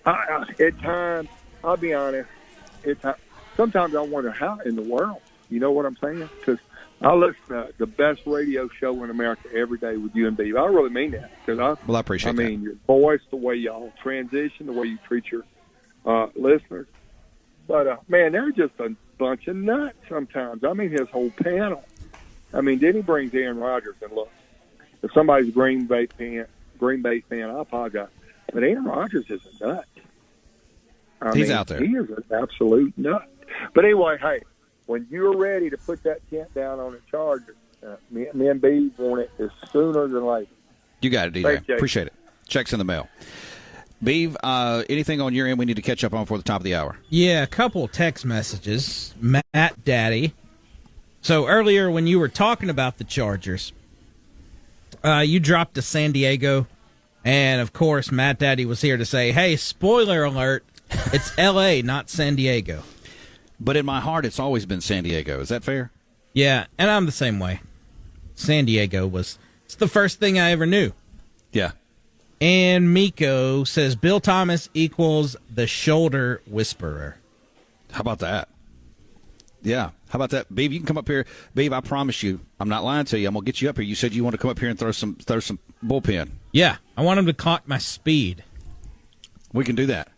At times, I'll be honest, sometimes I wonder how in the world, you know what I'm saying? Because I listen to the best radio show in America every day with you and Beef. I really mean that. I appreciate that. I mean, your voice, the way y'all transition, the way you treat your listeners. But, man, they're just a bunch of nuts sometimes. I mean, his whole panel. I mean, then he brings Aaron Rodgers, and look, if somebody's a Green Bay fan, I apologize. But Aaron Rodgers is a nut. He's out there. He is an absolute nut. But anyway, hey, when you're ready to put that tent down on the Chargers, me and B want it as sooner than later. You got it, DJ. Thanks, appreciate it. Checks in the mail. Beav, anything on your end we need to catch up on before the top of the hour? Yeah, a couple text messages. Matt Daddy. So earlier when you were talking about the Chargers, you dropped to San Diego, and of course Matt Daddy was here to say, hey, spoiler alert, it's L.A., not San Diego. But in my heart, it's always been San Diego. Is that fair? Yeah, and I'm the same way. San Diego it's the first thing I ever knew. Yeah. And Miko says Bill Thomas equals the shoulder whisperer. How about that? Yeah. How about that? Beav, you can come up here. Beav, I promise you, I'm not lying to you. I'm going to get you up here. You said you want to come up here and throw some bullpen. Yeah. I want him to clock my speed. We can do that.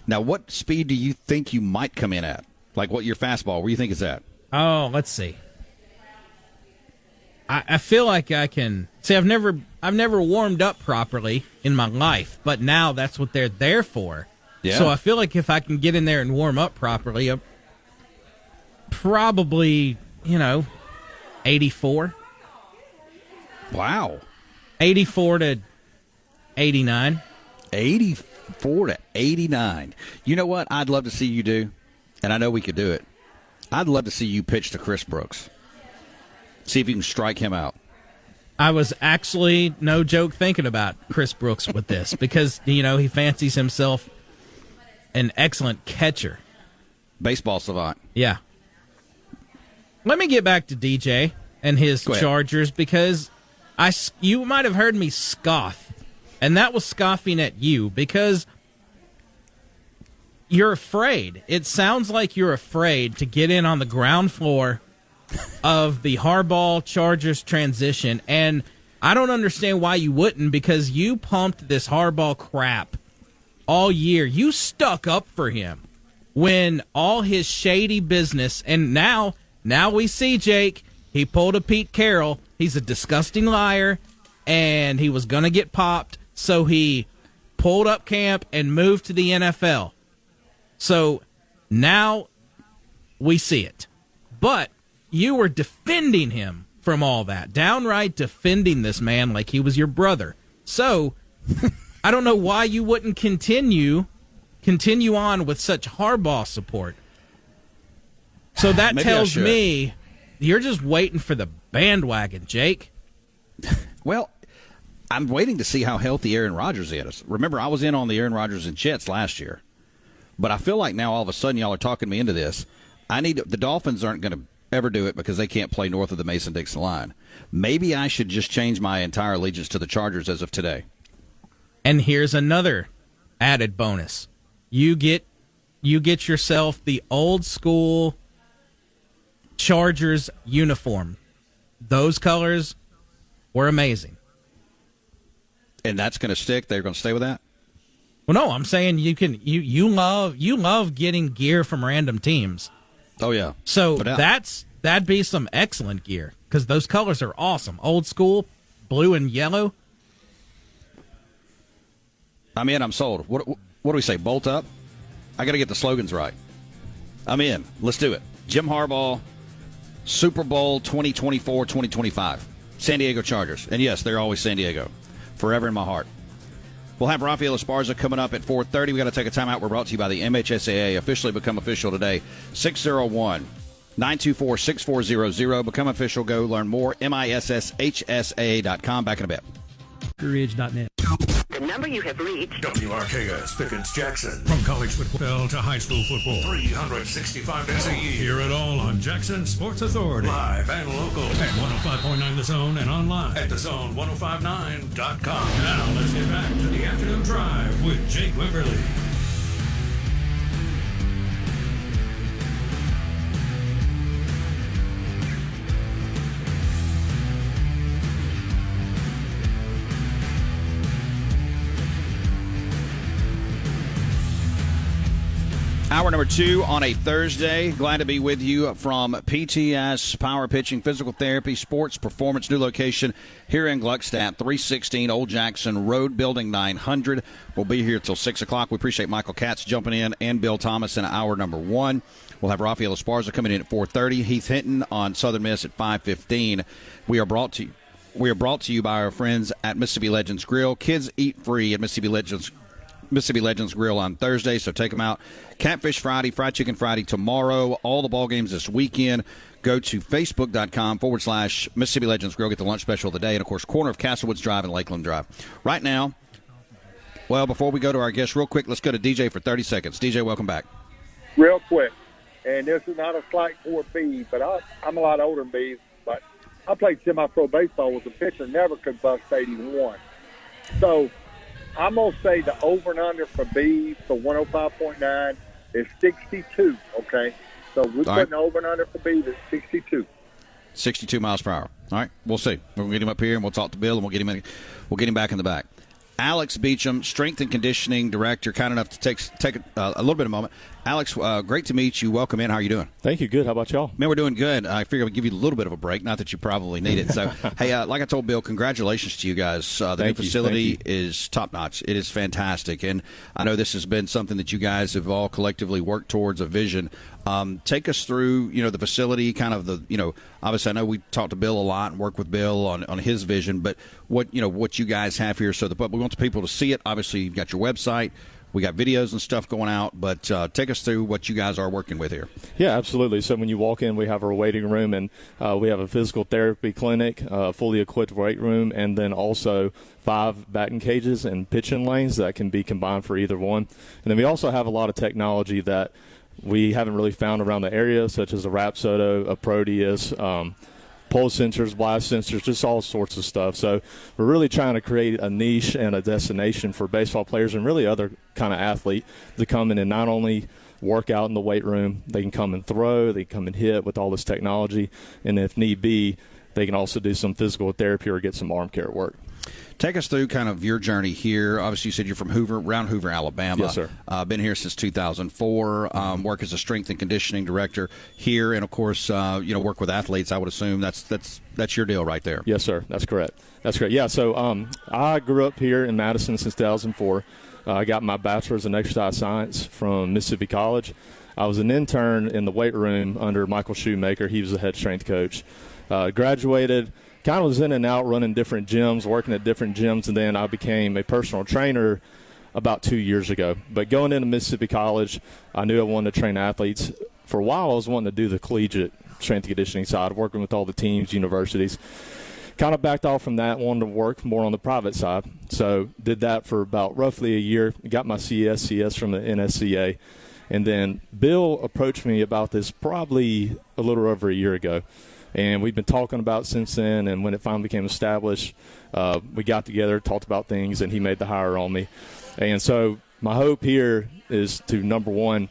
Now, what speed do you think you might come in at? Like what your fastball, where you think it's at? Oh, let's see. I feel like I can. See, I've never warmed up properly in my life, but now that's what they're there for. Yeah. So I feel like if I can get in there and warm up properly, probably, 84. Wow. 84 to 89. 84-89. You know what I'd love to see you do? And I know we could do it. I'd love to see you pitch to Chris Brooks. See if you can strike him out. I was actually, no joke, thinking about Chris Brooks with this because, he fancies himself an excellent catcher. Baseball savant. Yeah. Let me get back to DJ and his Chargers because you might have heard me scoff, and that was scoffing at you because you're afraid. It sounds like you're afraid to get in on the ground floor of the Harbaugh Chargers transition, and I don't understand why you wouldn't because you pumped this Harbaugh crap all year. You stuck up for him when all his shady business, and now we see, Jake, he pulled a Pete Carroll. He's a disgusting liar, and he was going to get popped, so he pulled up camp and moved to the NFL. So now we see it. But you were defending him from all that, downright defending this man like he was your brother. So I don't know why you wouldn't continue on with such Harbaugh support. So that tells me you're just waiting for the bandwagon, Jake. Well, I'm waiting to see how healthy Aaron Rodgers is. Remember, I was in on the Aaron Rodgers and Jets last year. But I feel like now all of a sudden y'all are talking me into this. The Dolphins aren't going to ever do it because they can't play north of the Mason-Dixon line. Maybe I should just change my entire allegiance to the Chargers as of today. And here's another added bonus. You get yourself the old school Chargers uniform. Those colors were amazing. And that's going to stick? They're going to stay with that? Well, no, I'm saying you love getting gear from random teams. Oh yeah. So that'd be some excellent gear because those colors are awesome. Old school, blue and yellow. I'm in. I'm sold. What do we say? Bolt up? I got to get the slogans right. I'm in. Let's do it. Jim Harbaugh, Super Bowl 2024-2025. San Diego Chargers. And yes, they're always San Diego. Forever in my heart. We'll have Rafael Esparza coming up at 4:30. We got to take a timeout. We're brought to you by the MHSAA. Officially become official today. 601-924-6400. Become official. Go learn more. MISSHSAA.com. Back in a bit. Ridge.net. The number you have reached. WRKS Pickens Jackson. From college football to high school football. 365 days a year. Hear it all on Jackson Sports Authority. Live and local at 105.9 The Zone and online at thezone1059.com. Now let's get back to the afternoon drive with Jake Wimberly. Hour number 2 on a Thursday. Glad to be with you from PTS Power Pitching, Physical Therapy, Sports Performance, new location here in Gluckstadt, 316 Old Jackson Road, Building 900. We'll be here till 6 o'clock. We appreciate Michael Katz jumping in and Bill Thomas in hour number 1. We'll have Rafael Esparza coming in at 4:30. Heath Hinton on Southern Miss at 5:15. We are brought to you by our friends at Mississippi Legends Grill. Kids eat free at Mississippi Legends Grill on Thursday, so take them out. Catfish Friday, Fried Chicken Friday tomorrow. All the ball games this weekend. Go to Facebook.com/Mississippi Legends Grill. Get the lunch special of the day. And, of course, corner of Castlewoods Drive and Lakeland Drive. Right now, well, before we go to our guests, real quick, let's go to DJ for 30 seconds. DJ, welcome back. Real quick, and this is not a slight toward Bees, but I'm a lot older than Bees, but I played semi-pro baseball with a pitcher, never could bust 81. So I'm going to say the over and under for Bees for 105.9 is 62, okay? So we're putting the over and under for Bees at 62. 62 miles per hour. All right, we'll see. We'll get him up here, and we'll talk to Bill, and we'll get him back in the back. Alex Beecham, strength and conditioning director, kind enough to take a little bit of a moment. Alex, great to meet you. Welcome in. How are you doing? Thank you. Good. How about y'all? Man, we're doing good. I figured I'd give you a little bit of a break, not that you probably need it. So, hey, like I told Bill, congratulations to you guys. The new facility is top-notch. It is fantastic. And I know this has been something that you guys have all collectively worked towards, a vision. Take us through, the facility, kind of obviously I know we talked to Bill a lot and worked with Bill on his vision, but what you guys have here. So we want the people to see it. Obviously, you've got your website. We got videos and stuff going out, but take us through what you guys are working with here. Yeah, absolutely. So when you walk in, we have our waiting room, and we have a physical therapy clinic, fully equipped weight room, and then also 5 batting cages and pitching lanes that can be combined for either one. And then we also have a lot of technology that we haven't really found around the area, such as a Rapsodo, a Proteus, pulse sensors, blast sensors, just all sorts of stuff. So we're really trying to create a niche and a destination for baseball players and really other kind of athlete to come in and not only work out in the weight room, they can come and throw, they can come and hit with all this technology, and if need be, they can also do some physical therapy or get some arm care work. Take us through kind of your journey here. Obviously, you said you're from around Hoover, Alabama. Yes, sir. Been here since 2004. Work as a strength and conditioning director here, and of course, work with athletes. I would assume that's your deal right there. Yes, sir. That's correct. Yeah. So I grew up here in Madison since 2004. I got my bachelor's in exercise science from Mississippi College. I was an intern in the weight room under Michael Shoemaker. He was the head strength coach. Graduated. Kind of was in and out, running different gyms, working at different gyms, and then I became a personal trainer about 2 years ago. But going into Mississippi College, I knew I wanted to train athletes. For a while, I was wanting to do the collegiate strength and conditioning side, working with all the teams, universities. Kind of backed off from that, wanted to work more on the private side. So did that for about roughly a year, got my CS from the NSCA. And then Bill approached me about this probably a little over a year ago. And we've been talking about it since then, and when it finally became established, we got together, talked about things, and he made the hire on me. And so my hope here is to, number one,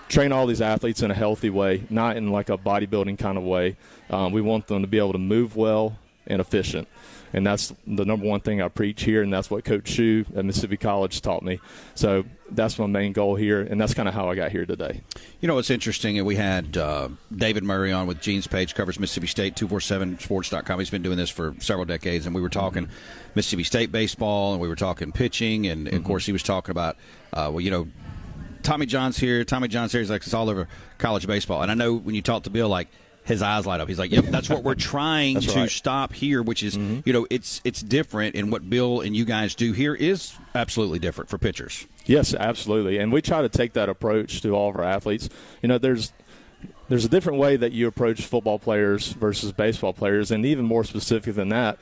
train all these athletes in a healthy way, not in like a bodybuilding kind of way. We want them to be able to move well and efficient. And that's the number one thing I preach here, and that's what Coach Shue at Mississippi College taught me. So that's my main goal here, and that's kind of how I got here today. It's interesting, and we had David Murray on with Gene's page, covers Mississippi State, 247sports.com. He's been doing this for several decades, and we were talking Mississippi State baseball, and we were talking pitching, and of course he was talking about, Tommy John's here. He's like, it's all over college baseball. And I know when you talk to Bill, like, his eyes light up. He's like, yep, that's what we're trying to stop here, which is, it's different, and what Bill and you guys do here is absolutely different for pitchers. Yes, absolutely. And we try to take that approach to all of our athletes. There's a different way that you approach football players versus baseball players, and even more specific than that,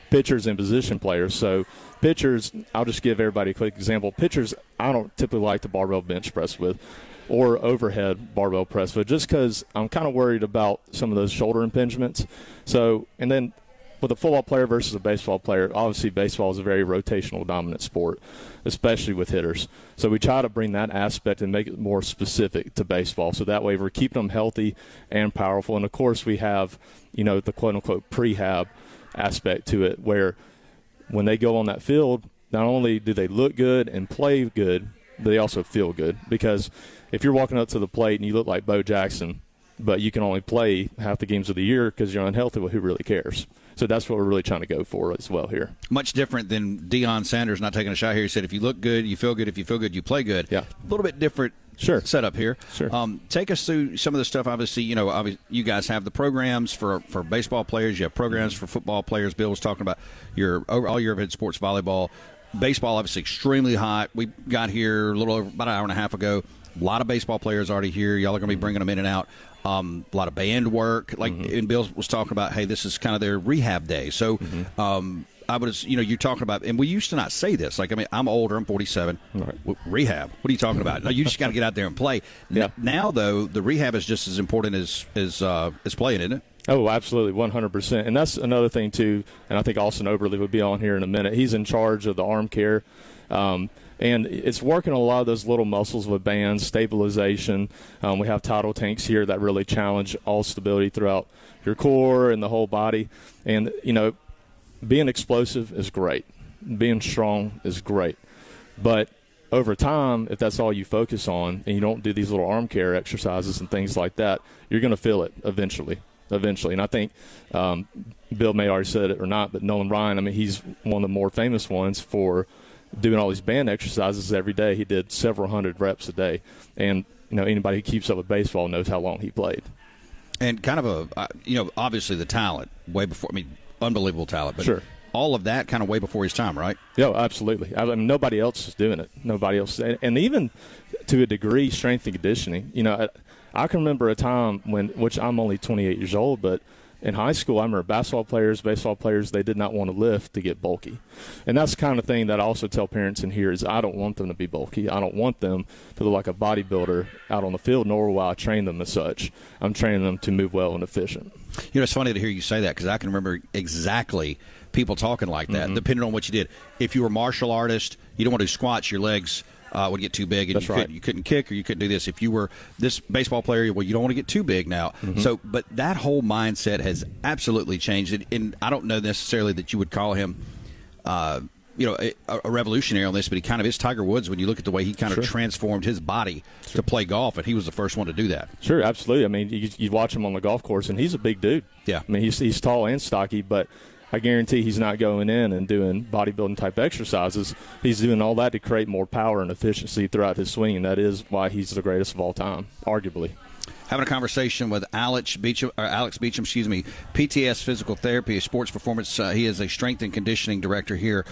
pitchers and position players. So pitchers, I'll just give everybody a quick example. Pitchers, I don't typically like to barbell bench press with, or overhead barbell press, but just because I'm kind of worried about some of those shoulder impingements. So, and then with a football player versus a baseball player, obviously baseball is a very rotational dominant sport, especially with hitters. So we try to bring that aspect and make it more specific to baseball. So that way we're keeping them healthy and powerful. And of course we have, the quote unquote prehab aspect to it, where when they go on that field, not only do they look good and play good, but they also feel good. Because if you're walking up to the plate and you look like Bo Jackson, but you can only play half the games of the year because you're unhealthy, well, who really cares? So that's what we're really trying to go for as well here. Much different than Deion Sanders not taking a shot here. He said, if you look good, you feel good. If you feel good, you play good. Yeah. A little bit different setup here. Sure. Take us through some of the stuff. Obviously, you guys have the programs for baseball players. You have programs for football players. Bill was talking about all your event sports, volleyball. Baseball, obviously, extremely hot. We got here a little over about an hour and a half ago. A lot of baseball players already here. Y'all are going to be bringing them in and out. A lot of band work. And Bill was talking about, hey, this is kind of their rehab day. So I was, you're talking about, and we used to not say this. I'm older. I'm 47. Right. Rehab. What are you talking about? No, you just got to get out there and play. Yeah. Now, though, the rehab is just as important as playing, isn't it? Oh, absolutely, 100%. And that's another thing, too, and I think Austin Oberle would be on here in a minute. He's in charge of the arm care. And it's working a lot of those little muscles with bands, stabilization. We have tidal tanks here that really challenge all stability throughout your core and the whole body. And, being explosive is great. Being strong is great. But over time, if that's all you focus on and you don't do these little arm care exercises and things like that, you're going to feel it eventually. And I think Bill may already said it or not, but Nolan Ryan, I mean, he's one of the more famous ones for doing all these band exercises every day. He did several hundred reps a day. And, anybody who keeps up with baseball knows how long he played. And kind of obviously the talent way before, unbelievable talent. But sure. All of that kind of way before his time, right? Yeah, absolutely. I mean, nobody else is doing it. Nobody else. And even to a degree, strength and conditioning. I can remember a time which I'm only 28 years old, but in high school, I remember baseball players, they did not want to lift to get bulky. And that's the kind of thing that I also tell parents in here is I don't want them to be bulky. I don't want them to look like a bodybuilder out on the field, nor will I train them as such. I'm training them to move well and efficient. It's funny to hear you say that because I can remember exactly people talking like that, depending on what you did. If you were a martial artist, you don't want to do squats, your legs would get too big, and you couldn't kick or you couldn't do this. If you were this baseball player, well, you don't want to get too big now. So, but that whole mindset has absolutely changed, and I don't know necessarily that you would call him, a revolutionary on this, but he kind of is Tiger Woods when you look at the way he kind of transformed his body to play golf, and he was the first one to do that. Sure, absolutely. I mean, you watch him on the golf course, and he's a big dude. Yeah. I mean, he's tall and stocky, but I guarantee he's not going in and doing bodybuilding type exercises. He's doing all that to create more power and efficiency throughout his swing, and that is why he's the greatest of all time, arguably. Having a conversation with Alex Beecham, PTS Physical Therapy, Sports Performance. He is a strength and conditioning director here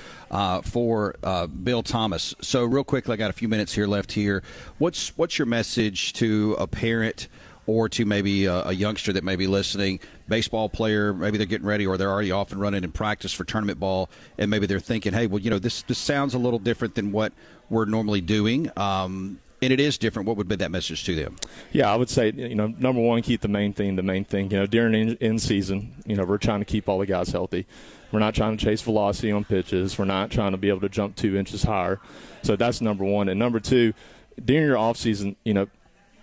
for Bill Thomas. So real quickly, I got a few minutes here left here. What's your message to a parent or to maybe a youngster that may be listening, baseball player, maybe they're getting ready or they're already off and running in practice for tournament ball, and maybe they're thinking, hey, well, this sounds a little different than what we're normally doing, and it is different. What would be that message to them? Yeah, I would say, number one, keep the main thing. During in season, we're trying to keep all the guys healthy. We're not trying to chase velocity on pitches. We're not trying to be able to jump 2 inches higher. So that's number one. And number two, during your off season,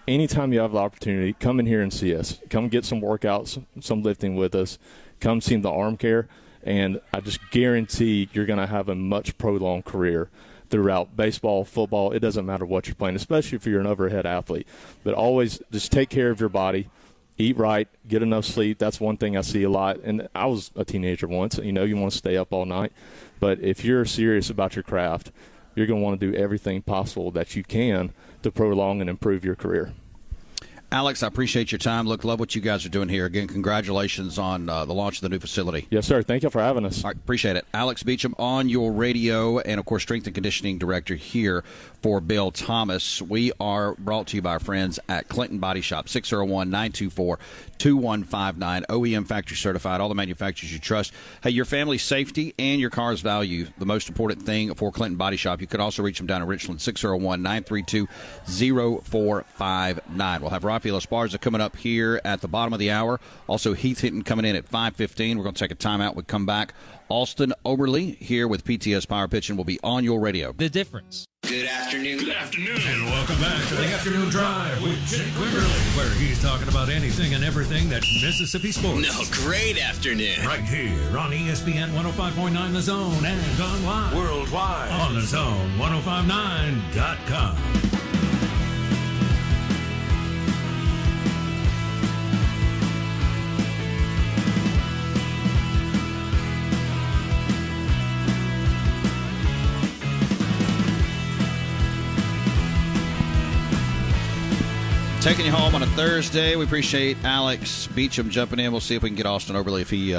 anytime you have the opportunity, come in here and see us. Come get some workouts, some lifting with us. Come see the arm care, and I just guarantee you're going to have a much prolonged career throughout baseball, football. It doesn't matter what you're playing, especially if you're an overhead athlete. But always just take care of your body, eat right, get enough sleep. That's one thing I see a lot. And I was a teenager once. You want to stay up all night. But if you're serious about your craft, you're going to want to do everything possible that you can to prolong and improve your career. Alex, I appreciate your time. Love what you guys are doing here. Again, congratulations on the launch of the new facility. Yes, sir. Thank you for having us. All right, appreciate it. Alex Beecham on your radio, and, of course, strength and conditioning director here for Bill Thomas. We are brought to you by our friends at Clinton Body Shop, 601-924-2159, OEM factory certified, all the manufacturers you trust. Hey, your family's safety and your car's value, the most important thing for Clinton Body Shop. You can also reach them down in Richland, 601-932-0459. We'll have Rafael Esparza coming up here at the bottom of the hour. Also, Heath Hinton coming in at 5:15. We're going to take a timeout. We come back. Austin Oberle here with PTS Power Pitching will be on your radio. The difference. Good afternoon. Good afternoon. And welcome back to the Afternoon Drive with Jake Wimberly, where he's talking about anything and everything that's Mississippi sports. No, great afternoon. Right here on ESPN 105.9 The Zone and online worldwide on thezone1059.com. Taking you home on a Thursday. We appreciate Alex Beecham jumping in. We'll see if we can get Austin Oberle. If he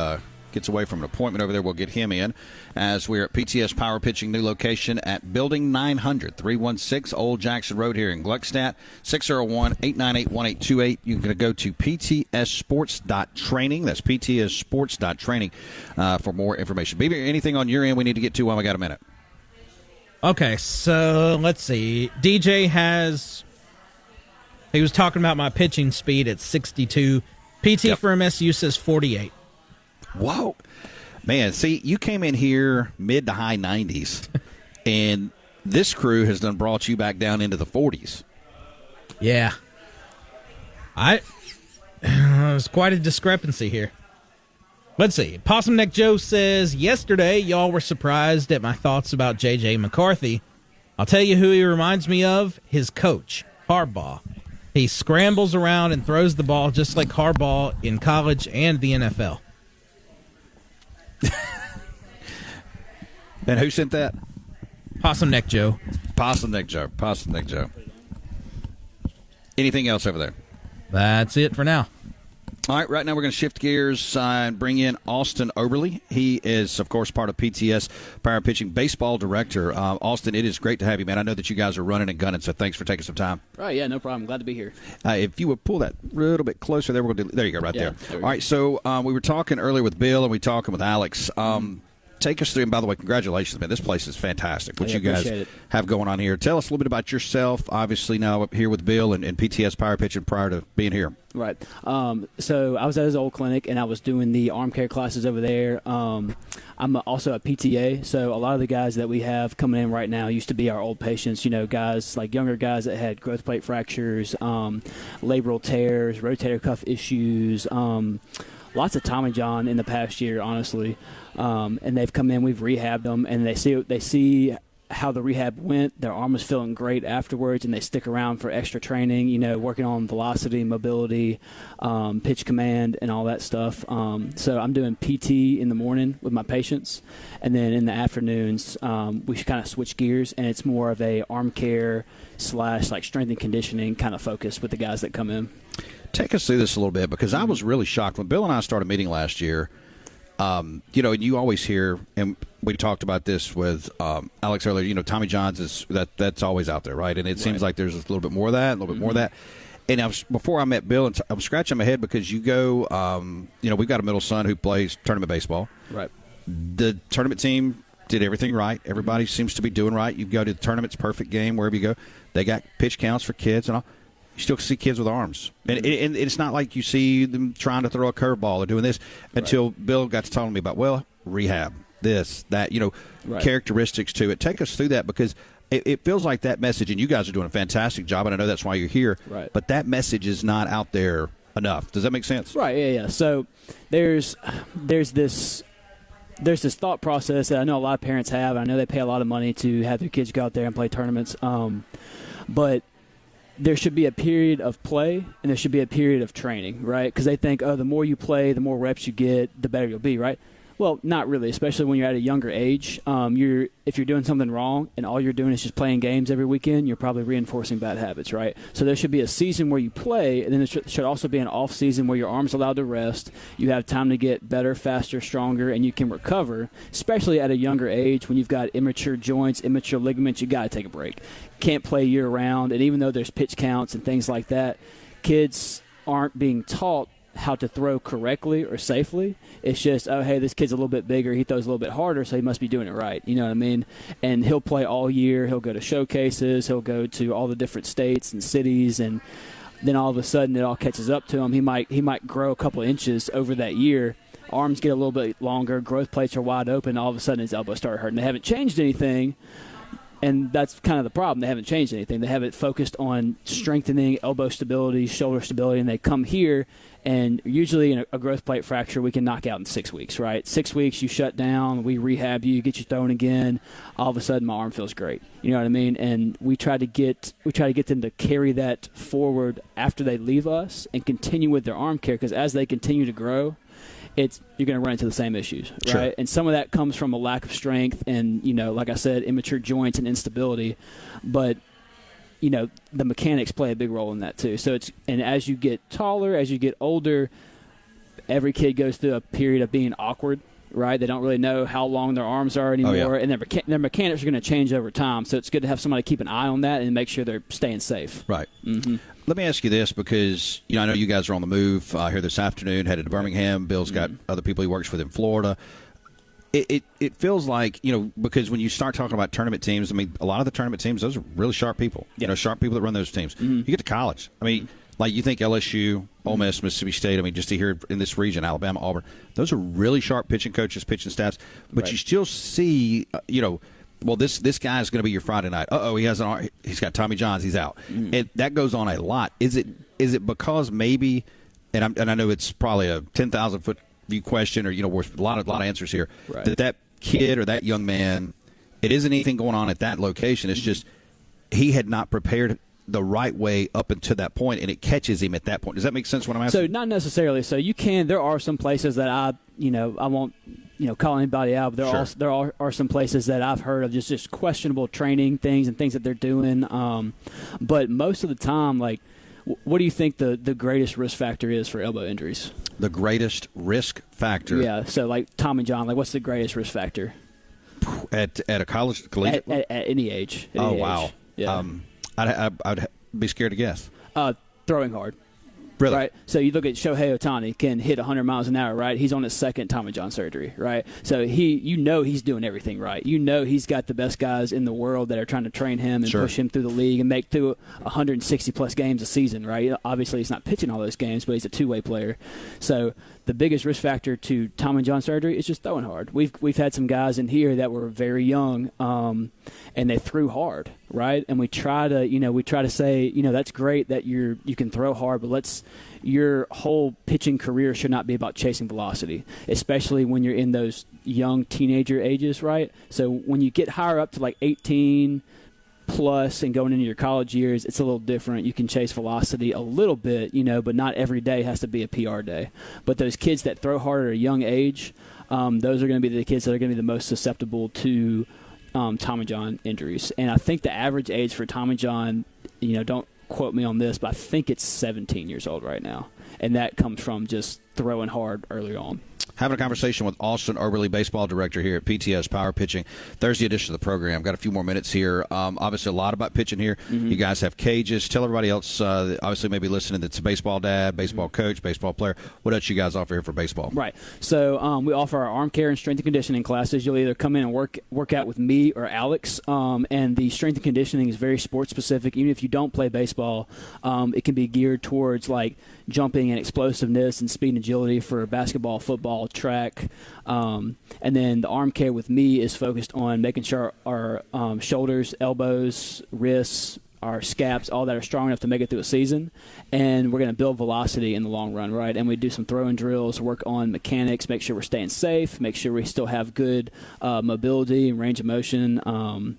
gets away from an appointment over there, we'll get him in. As we're at PTS Power Pitching, new location at Building 900, 316 Old Jackson Road here in Gluckstadt, 601-898-1828. You can go to ptsports.training. That's ptsports.training for more information. BB, anything on your end we need to get to while we got a minute? Okay, so let's see. DJ he was talking about my pitching speed at 62. PT for MSU says 48. Whoa. Man, see, you came in here mid to high 90s, and this crew has done brought you back down into the 40s. Yeah. There's quite a discrepancy here. Let's see. Possum Neck Joe says, yesterday y'all were surprised at my thoughts about J.J. McCarthy. I'll tell you who he reminds me of, his coach, Harbaugh. He scrambles around and throws the ball just like Harbaugh in college and the NFL. And who sent that? Possum Neck Joe. Possum Neck Joe. Anything else over there? That's it for now. All right, right now we're going to shift gears and bring in Austin Oberly. He is, of course, part of PTS Power Pitching Baseball Director. Austin, it is great to have you, man. I know that you guys are running and gunning, so thanks for taking some time. Right, yeah, no problem. Glad to be here. If you would pull that a little bit closer, there, there you go, right there. All right, so we were talking earlier with Bill and we were talking with Alex. Take us through, and by the way, congratulations, man. This place is fantastic, what you guys have going on here. Tell us a little bit about yourself, obviously now up here with Bill and PTS Power Pitching prior to being here. Right. So I was at his old clinic, and I was doing the arm care classes over there. I'm also at PTA, so a lot of the guys that we have coming in right now used to be our old patients, guys like younger guys that had growth plate fractures, labral tears, rotator cuff issues, lots of Tommy John in the past year, honestly. And they've come in, we've rehabbed them, and they see how the rehab went. Their arm was feeling great afterwards, and they stick around for extra training, working on velocity, mobility, pitch command, and all that stuff. So I'm doing PT in the morning with my patients, and then in the afternoons we kind of switch gears, and it's more of a arm care / like strength and conditioning kind of focus with the guys that come in. Take us through this a little bit, because I was really shocked when Bill and I started meeting last year. And you always hear, and we talked about this with Alex earlier, Tommy John's that's always out there, right? And it seems like there's a little bit more of that, a little bit more of that. And before I met Bill, I was scratching my head because you go, we've got a middle son who plays tournament baseball. Right. The tournament team did everything right. Everybody seems to be doing right. You go to the tournament's perfect game, wherever you go. They got pitch counts for kids and all. You still see kids with arms. And it's not like you see them trying to throw a curveball or doing this until Bill got to telling me about, rehab, this, that, characteristics to it. Take us through that, because it feels like that message, and you guys are doing a fantastic job, and I know that's why you're here, but that message is not out there enough. Does that make sense? Right, yeah. So there's this thought process that I know a lot of parents have. I know they pay a lot of money to have their kids go out there and play tournaments, but there should be a period of play and there should be a period of training, right? Because they think, the more you play, the more reps you get, the better you'll be, right? Well, not really, especially when you're at a younger age. If you're doing something wrong and all you're doing is just playing games every weekend, you're probably reinforcing bad habits, right? So there should be a season where you play, and then there should also be an off season where your arm's allowed to rest. You have time to get better, faster, stronger, and you can recover, especially at a younger age when you've got immature joints, immature ligaments. You got to take a break. Can't play year-round, and even though there's pitch counts and things like that, kids aren't being taught how to throw correctly or safely. It's just, hey, this kid's a little bit bigger, he throws a little bit harder, so he must be doing it right. You know what I mean? And he'll play all year. He'll go to showcases. He'll go to all the different states and cities, and then all of a sudden it all catches up to him. He might grow a couple of inches over that year. Arms get a little bit longer. Growth plates are wide open. All of a sudden his elbows start hurting. They haven't changed anything. And that's kind of the problem. They haven't changed anything. They haven't focused on strengthening elbow stability, shoulder stability, and they come here, and usually in a growth plate fracture we can knock out in 6 weeks, right? 6 weeks, you shut down, we rehab you, get you thrown again. All of a sudden my arm feels great. You know what I mean? And we try to get them to carry that forward after they leave us and continue with their arm care, because as they continue to grow, you're going to run into the same issues, right? Sure. And some of that comes from a lack of strength and, like I said, immature joints and instability. But, the mechanics play a big role in that too. So and as you get taller, as you get older, every kid goes through a period of being awkward, right? They don't really know how long their arms are anymore, and their mechanics are going to change over time. So it's good to have somebody keep an eye on that and make sure they're staying safe. Right. Mm-hmm. Let me ask you this, because I know you guys are on the move here this afternoon, headed to Birmingham. Bill's got other people he works with in Florida. It feels like, because when you start talking about tournament teams, a lot of the tournament teams, those are really sharp people. Yeah. Sharp people that run those teams. Mm-hmm. You get to college. Like you think LSU, Ole Miss, Mississippi State, just to hear in this region, Alabama, Auburn, those are really sharp pitching coaches, pitching staffs. But you still see, well, this guy's going to be your Friday night. He's got Tommy John's, he's out. Mm-hmm. And that goes on a lot. Is it because maybe, and I know it's probably a 10,000-foot view question, or with a lot of answers here, right, that kid or that young man It isn't anything going on at that location. It's just he had not prepared the right way up until that point, and it catches him at that point. Does that make sense what I'm asking? So not necessarily. So you can. There are some places that I won't call anybody out, but there are some places that I've heard of just questionable training things and things that they're doing. But most of the time, like, what do you think the greatest risk factor is for elbow injuries? The greatest risk factor? Yeah. So like Tommy John, like what's the greatest risk factor? At a collegiate? At any age. Wow. Yeah. I'd be scared to guess. Throwing hard. Really? Right. So you look at Shohei Ohtani, can hit 100 miles an hour, right? He's on his second Tommy John surgery, right? So he's doing everything right. He's got the best guys in the world that are trying to train him and push him through the league and make through 160-plus games a season, right? Obviously, he's not pitching all those games, but he's a two-way player. So the biggest risk factor to Tommy John surgery is just throwing hard. We've had some guys in here that were very young, and they threw hard, right? And we try to say, that's great that you can throw hard, but your whole pitching career should not be about chasing velocity, especially when you're in those young teenager ages, right? So when you get higher up to like 18 plus and going into your college years, it's a little different. You can chase velocity a little bit, but not every day has to be a PR day. But those kids that throw hard at a young age, those are going to be the kids that are going to be the most susceptible to Tommy John injuries. And I think the average age for Tommy John, don't quote me on this, but I think it's 17 years old right now. And that comes from just throwing hard early on. Having a conversation with Austin Oberle, baseball director here at PTS Power Pitching, Thursday edition of the program. Got a few more minutes here. Obviously, a lot about pitching here. Mm-hmm. You guys have cages. Tell everybody else, obviously, maybe listening, that's a baseball dad, baseball coach, baseball player. What else you guys offer here for baseball? Right. So we offer our arm care and strength and conditioning classes. You'll either come in and work out with me or Alex. And the strength and conditioning is very sports specific. Even if you don't play baseball, it can be geared towards like jumping and explosiveness and speed and agility for basketball, football, track. And then the arm care with me is focused on making sure our shoulders, elbows, wrists, our scaps, all that are strong enough to make it through a season. And we're going to build velocity in the long run, right? And we do some throwing drills, work on mechanics, make sure we're staying safe, make sure we still have good mobility and range of motion.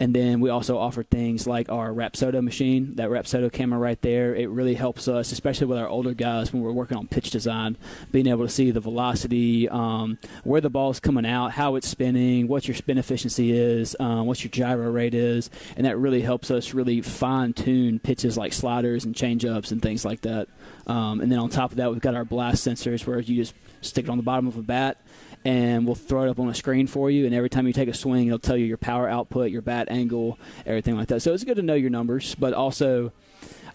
And then we also offer things like our Rapsodo machine, that Rapsodo camera right there. It really helps us, especially with our older guys when we're working on pitch design, being able to see the velocity, where the ball's coming out, how it's spinning, what your spin efficiency is, what your gyro rate is. And that really helps us really fine-tune pitches like sliders and changeups and things like that. And then on top of that, we've got our blast sensors where you just stick it on the bottom of a bat, and we'll throw it up on a screen for you, and every time you take a swing, it'll tell you your power output, your bat angle, everything like that. So it's good to know your numbers, but also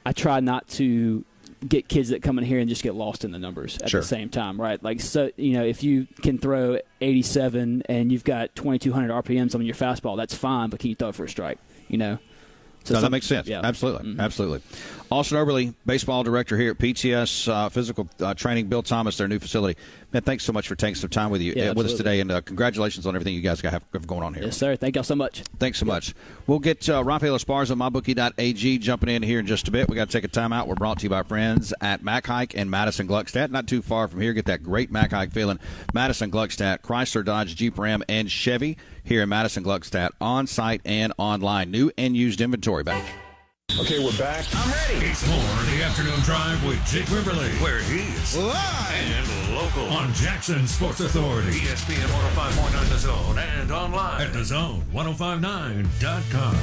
I try not to get kids that come in here and just get lost in the numbers at the same time, right? Like, so if you can throw 87 and you've got 2,200 RPMs on your fastball, that's fine, but can you throw it for a strike, So that makes sense. Yeah. Absolutely. Mm-hmm. Absolutely. Austin Oberle, baseball director here at PTS Physical Training, Bill Thomas, their new facility. Man, thanks so much for taking some time with us today, and congratulations on everything you guys have going on here. Yes, sir. Thank y'all so much. Thanks so much. We'll get Rafael Esparza, mybookie.ag, jumping in here in just a bit. We got to take a timeout. We're brought to you by friends at Mac Hike and Madison Gluckstadt. Not too far from here. Get that great Mac Hike feeling. Madison Gluckstadt, Chrysler, Dodge, Jeep, Ram, and Chevy here in Madison Gluckstadt, on site and online. New and used inventory back. Okay, we're back. I'm ready. It's more the afternoon drive with Jake Wimberly, where he's live and local on Jackson Sports Authority, ESPN 105.9 The Zone, and online at thezone1059.com.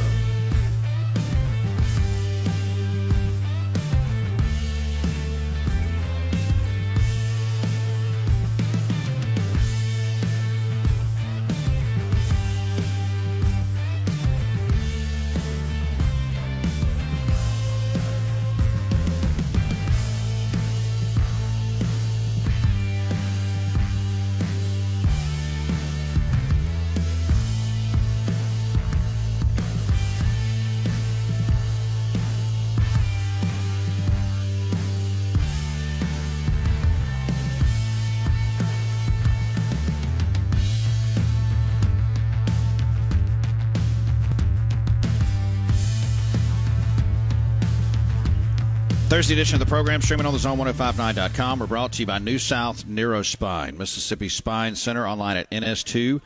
Thursday edition of the program, streaming on the Zone1059.com. We're brought to you by New South Neurospine, Mississippi Spine Center, online at ns2.md.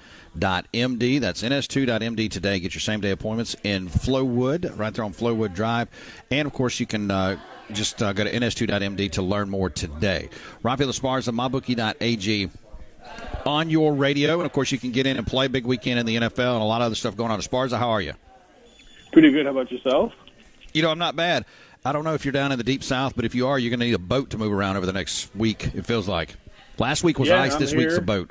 That's ns2.md today. Get your same-day appointments in Flowood, right there on Flowood Drive. And, of course, you can just go to ns2.md to learn more today. Rafael Esparza, mybookie.ag on your radio. And, of course, you can get in and play big weekend in the NFL and a lot of other stuff going on. Esparza, how are you? Pretty good. How about yourself? You know, I'm not bad. I don't know if you're down in the deep south, but if you are, you're going to need a boat to move around over the next week, it feels like. Last week was ice. This week's a boat.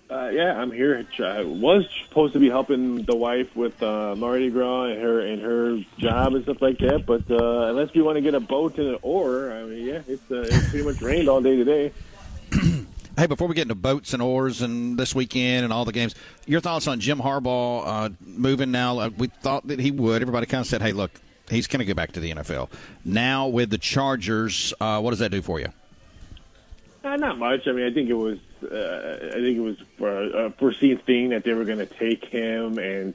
I'm here. I was supposed to be helping the wife with Mardi Gras and her job and stuff like that, but unless we want to get a boat and an oar, I mean, it's pretty much rained all day today. Hey, before we get into boats and oars and this weekend and all the games, your thoughts on Jim Harbaugh moving now? We thought that he would. Everybody kind of said, hey, look, he's going to go back to the NFL. Now with the Chargers, what does that do for you? Not much. I mean, I think it was a foreseen thing that they were going to take him, and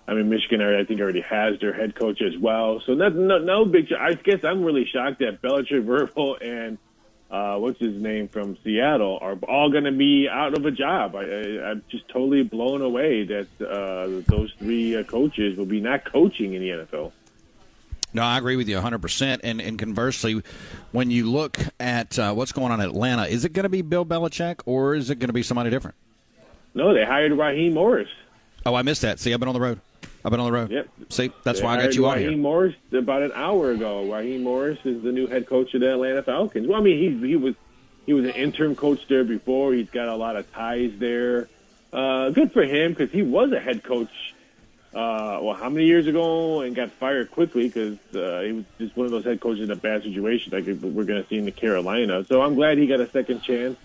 I mean, Michigan, I think, already has their head coach as well. So no big. I guess I'm really shocked that Belichick, Verbal, and what's his name from Seattle are all going to be out of a job. I'm just totally blown away that those three coaches will be not coaching in the NFL. No, I agree with you 100%. And conversely, when you look at what's going on in Atlanta, is it going to be Bill Belichick or is it going to be somebody different? No, they hired Raheem Morris. Oh, I missed that. See, I've been on the road. Yep. See, that's why I got you on here. Raheem Morris about an hour ago. Raheem Morris is the new head coach of the Atlanta Falcons. Well, I mean, he was an interim coach there before. He's got a lot of ties there. Good for him because he was a head coach. How many years ago, and got fired quickly because he was just one of those head coaches in a bad situation like we're going to see in the Carolina. So I'm glad he got a second chance.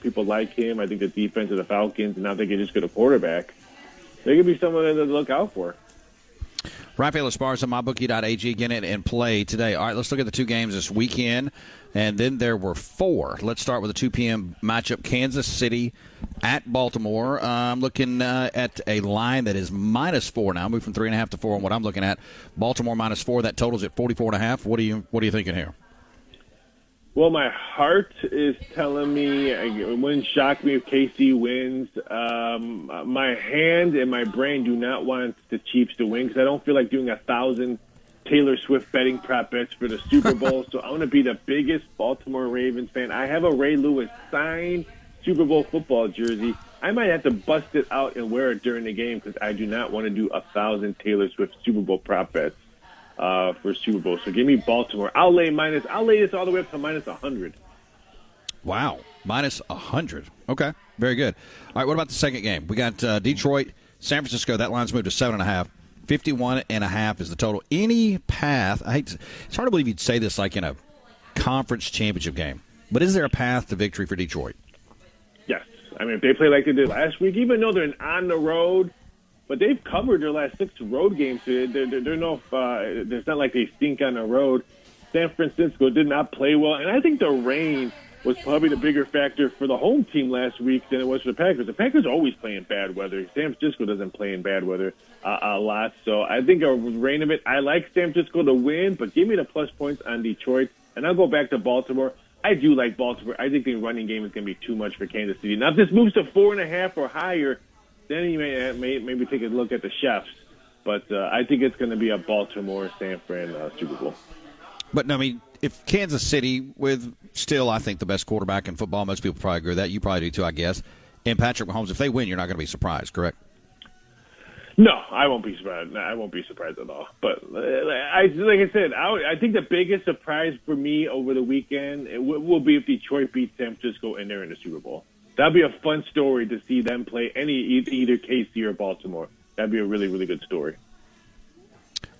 People like him. I think the defense of the Falcons, and now they can just get a quarterback. They could be someone to look out for. Rafael Esparza, mybookie.ag, again, and play today. All right, let's look at the two games this weekend. And then there were four. Let's start with a 2 p.m. matchup, Kansas City at Baltimore. I'm looking at a line that is -4 now. Moved from 3.5 to 4 on what I'm looking at. Baltimore -4. That totals at 44.5. What are you thinking here? Well, my heart is telling me it wouldn't shock me if KC wins. My hand and my brain do not want the Chiefs to win because I don't feel like doing 1,000 Taylor Swift betting prop bets for the Super Bowl. So I want to be the biggest Baltimore Ravens fan. I have a Ray Lewis signed Super Bowl football jersey. I might have to bust it out and wear it during the game because I do not want to do 1,000 Taylor Swift Super Bowl prop bets for Super Bowl. So give me Baltimore. I'll lay this all the way up to -100. Wow, -100. Okay, very good. All right, what about the second game? We got Detroit, San Francisco. That line's moved to 7.5. 51.5 is the total. Any path? It's hard to believe you'd say this like in a conference championship game, but is there a path to victory for Detroit? Yes. I mean, if they play like they did last week, even though they're on the road, but they've covered their last 6 road games. It's not like they stink on the road. San Francisco did not play well, and I think the rain was probably the bigger factor for the home team last week than it was for the Packers. The Packers always play in bad weather. San Francisco doesn't play in bad weather a lot. So I think a rain of it. I like San Francisco to win, but give me the plus points on Detroit. And I'll go back to Baltimore. I do like Baltimore. I think the running game is going to be too much for Kansas City. Now, if this moves to 4.5 or higher, then you may maybe take a look at the chefs. But I think it's going to be a Baltimore-San Fran Super Bowl. But, I mean, if Kansas City, with still, I think, the best quarterback in football, most people probably agree with that. You probably do too, I guess. And Patrick Mahomes, if they win, you're not going to be surprised, correct? No, I won't be surprised. I won't be surprised at all. But like I said, I think the biggest surprise for me over the weekend will be if Detroit beats San Francisco and they're in the Super Bowl. That'd be a fun story to see them play either KC or Baltimore. That'd be a really, really good story.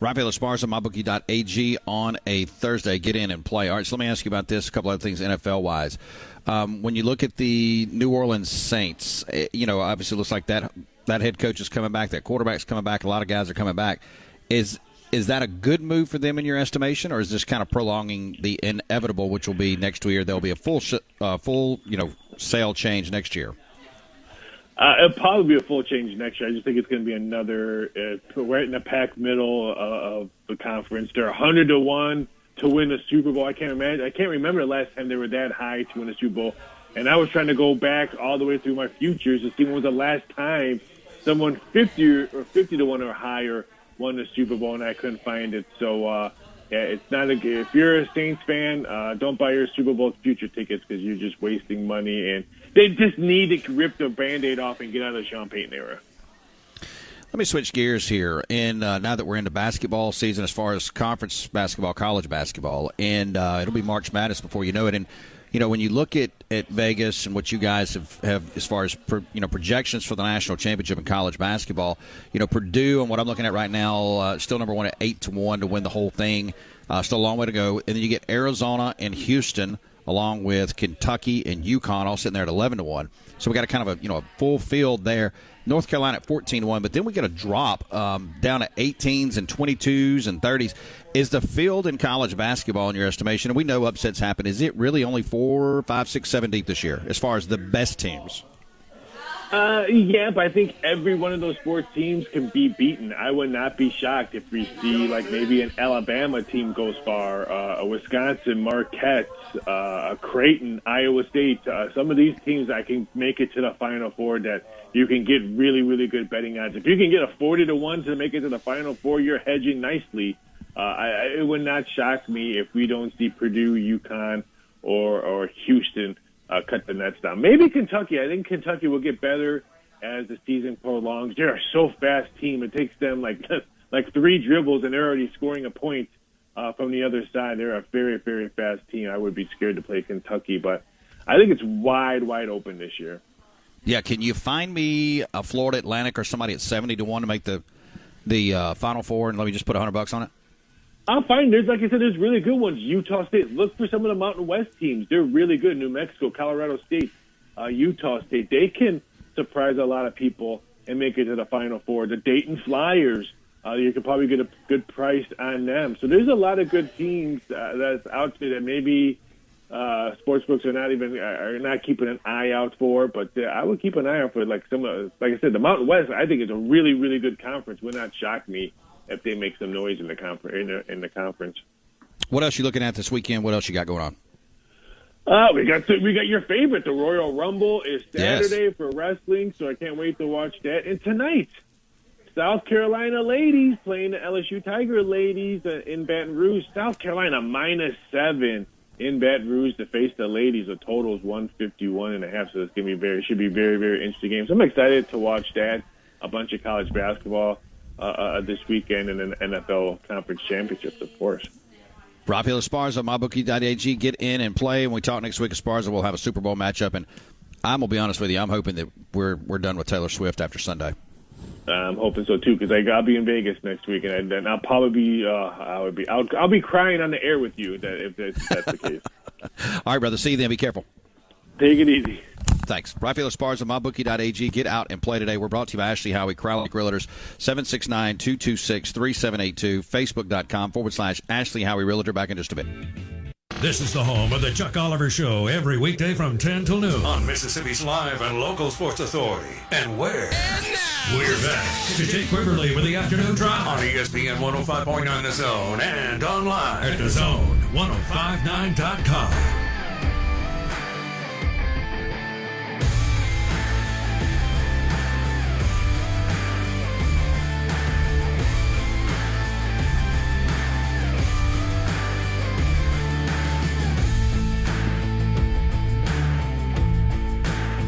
Rafael Esparza, mybookie.ag on a Thursday. Get in and play. All right, so let me ask you about this, a couple other things NFL-wise. When you look at the New Orleans Saints, obviously it looks like that head coach is coming back, that quarterback's coming back, a lot of guys are coming back. Is that a good move for them in your estimation, or is this kind of prolonging the inevitable, which will be next year? There'll be a full sale change next year. It'll probably be a full change next year. I just think it's going to be another right in the pack middle of the conference. They're 100-1 to win a Super Bowl. I can't remember the last time they were that high to win a Super Bowl. And I was trying to go back all the way through my futures to see when was the last time someone 50 to 1 or higher won the Super Bowl, and I couldn't find it. So, it's not if you're a Saints fan, don't buy your Super Bowl future tickets because you're just wasting money. And they just need to rip the Band-Aid off and get out of the Sean Payton era. Let me switch gears here. And now that we're into basketball season as far as conference basketball, college basketball, and it'll be March Madness before you know it. And, when you look at Vegas and what you guys have as far as projections for the national championship in college basketball, Purdue and what I'm looking at right now, still number one at 8-1 to win the whole thing. Still a long way to go. And then you get Arizona and Houston along with Kentucky and UConn all sitting there at 11-1. So we got a kind of a full field there. North Carolina at 14-1, but then we get a drop down at 18s and 22s and 30s. Is the field in college basketball, in your estimation, and we know upsets happen, is it really only 4, 5, 6, 7 deep this year as far as the best teams? Yeah, but I think every one of those 4 teams can be beaten. I would not be shocked if we see like maybe an Alabama team goes far, a Wisconsin, Marquette, Creighton, Iowa State. Some of these teams that can make it to the Final Four that you can get really, really good betting odds. If you can get a 40-1 to make it to the Final Four, you're hedging nicely. It would not shock me if we don't see Purdue, UConn, or Houston cut the nets down. Maybe Kentucky. I think Kentucky will get better as the season prolongs. They're a so fast team. It takes them like 3 dribbles and they're already scoring a point from the other side. They're a very, very fast team. I would be scared to play Kentucky, but I think it's wide open this year. Yeah, can you find me a Florida Atlantic or somebody at 70-1 to make the Final Four, and let me just put $100 on it? I'll find like I said, there's really good ones. Utah State. Look for some of the Mountain West teams. They're really good. New Mexico, Colorado State, Utah State. They can surprise a lot of people and make it to the Final Four. The Dayton Flyers, you can probably get a good price on them. So there's a lot of good teams that's out there that maybe sportsbooks are not keeping an eye out for. But I would keep an eye out for like I said, the Mountain West. I think is a really, really good conference. Would not shock me if they make some noise in the conference. What else you looking at this weekend? What else you got going on? We got your favorite. The Royal Rumble is Saturday for wrestling, so I can't wait to watch that. And tonight, South Carolina ladies playing the LSU Tiger ladies in Baton Rouge. South Carolina -7 in Baton Rouge to face the ladies. The total is 151.5, so it's gonna be should be very, very interesting game. So I'm excited to watch that. A bunch of college basketball this weekend, and then NFL conference championships, of course. Rafael Esparza, mybookie.ag. Get in and play. When we talk next week, Esparza will have a Super Bowl matchup, and I'm going to be honest with you, I'm hoping that we're done with Taylor Swift after Sunday. I'm hoping so too, because I'll be in Vegas next week, and then I'll probably be I'll be crying on the air with you if that's the case. All right, brother. See you then. Be careful. Take it easy. Thanks. Rafael Esparza, mybookie.ag. Get out and play today. We're brought to you by Ashley Howie, Crowley Lake Realtors, 769-226-3782, Facebook.com/Ashley Howie Realtor. Back in just a bit. This is the home of the Chuck Oliver Show every weekday from 10 till noon on Mississippi's live and local sports authority. And where? We're back to Jake Quiverly with the afternoon drive on ESPN 105.9 The Zone and online at thezone1059.com.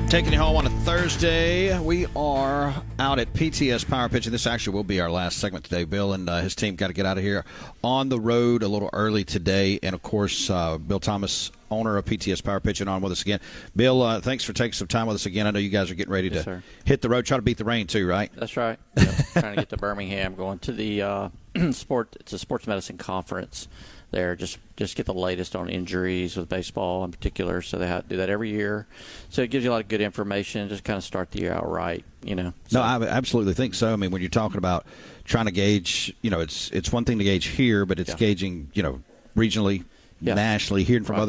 Taking you home on a Thursday. We are out at PTS Power Pitching. This actually will be our last segment today. Bill and his team got to get out of here on the road a little early today. And, of course, Bill Thomas, owner of PTS Power Pitching, on with us again. Bill, thanks for taking some time with us again. I know you guys are getting ready to hit the road, try to beat the rain too, right? That's right. Yep. Trying to get to Birmingham, going to the it's a sports medicine conference there. Just get the latest on injuries with baseball in particular. So they have to do that every year. So it gives you a lot of good information. Just kind of start the year out right, So. No, I absolutely think so. I mean, when you're talking about trying to gauge, it's one thing to gauge here, but it's gauging, regionally. nationally, hearing from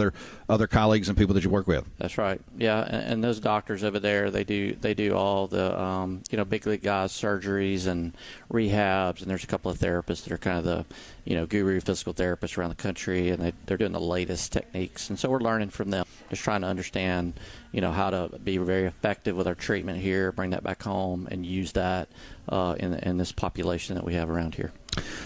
other colleagues and people that you work with. That's right. Yeah, and those doctors over there, they do all the big league guys surgeries and rehabs, and there's a couple of therapists that are kind of the guru physical therapists around the country, and they're doing the latest techniques, and so we're learning from them, just trying to understand how to be very effective with our treatment here, bring that back home, and use that in this population that we have around here.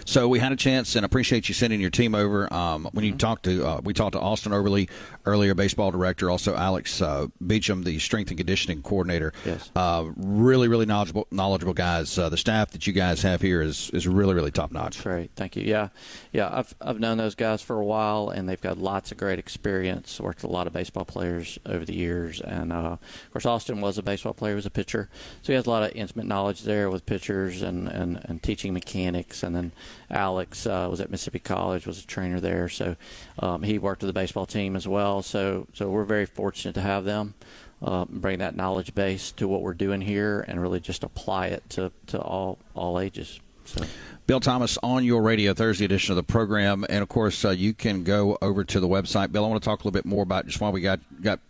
So we had a chance, and appreciate you sending your team over. When you talked to, we talked to Austin Overly earlier, baseball director, also Alex Beecham, the strength and conditioning coordinator. Yes. Really, really knowledgeable guys. The staff that you guys have here is really, really top notch. That's great. Thank you. Yeah. I've known those guys for a while, and they've got lots of great experience. Worked with a lot of baseball players over the years, and of course Austin was a baseball player, was a pitcher, so he has a lot of intimate knowledge there with pitchers and teaching mechanics. And then Alex was at Mississippi College, was a trainer there, so he worked with the baseball team as well. So we're very fortunate to have them bring that knowledge base to what we're doing here and really just apply it to all ages. So. Bill Thomas on your radio Thursday edition of the program, and of course you can go over to the website. Bill, I want to talk a little bit more about just while we got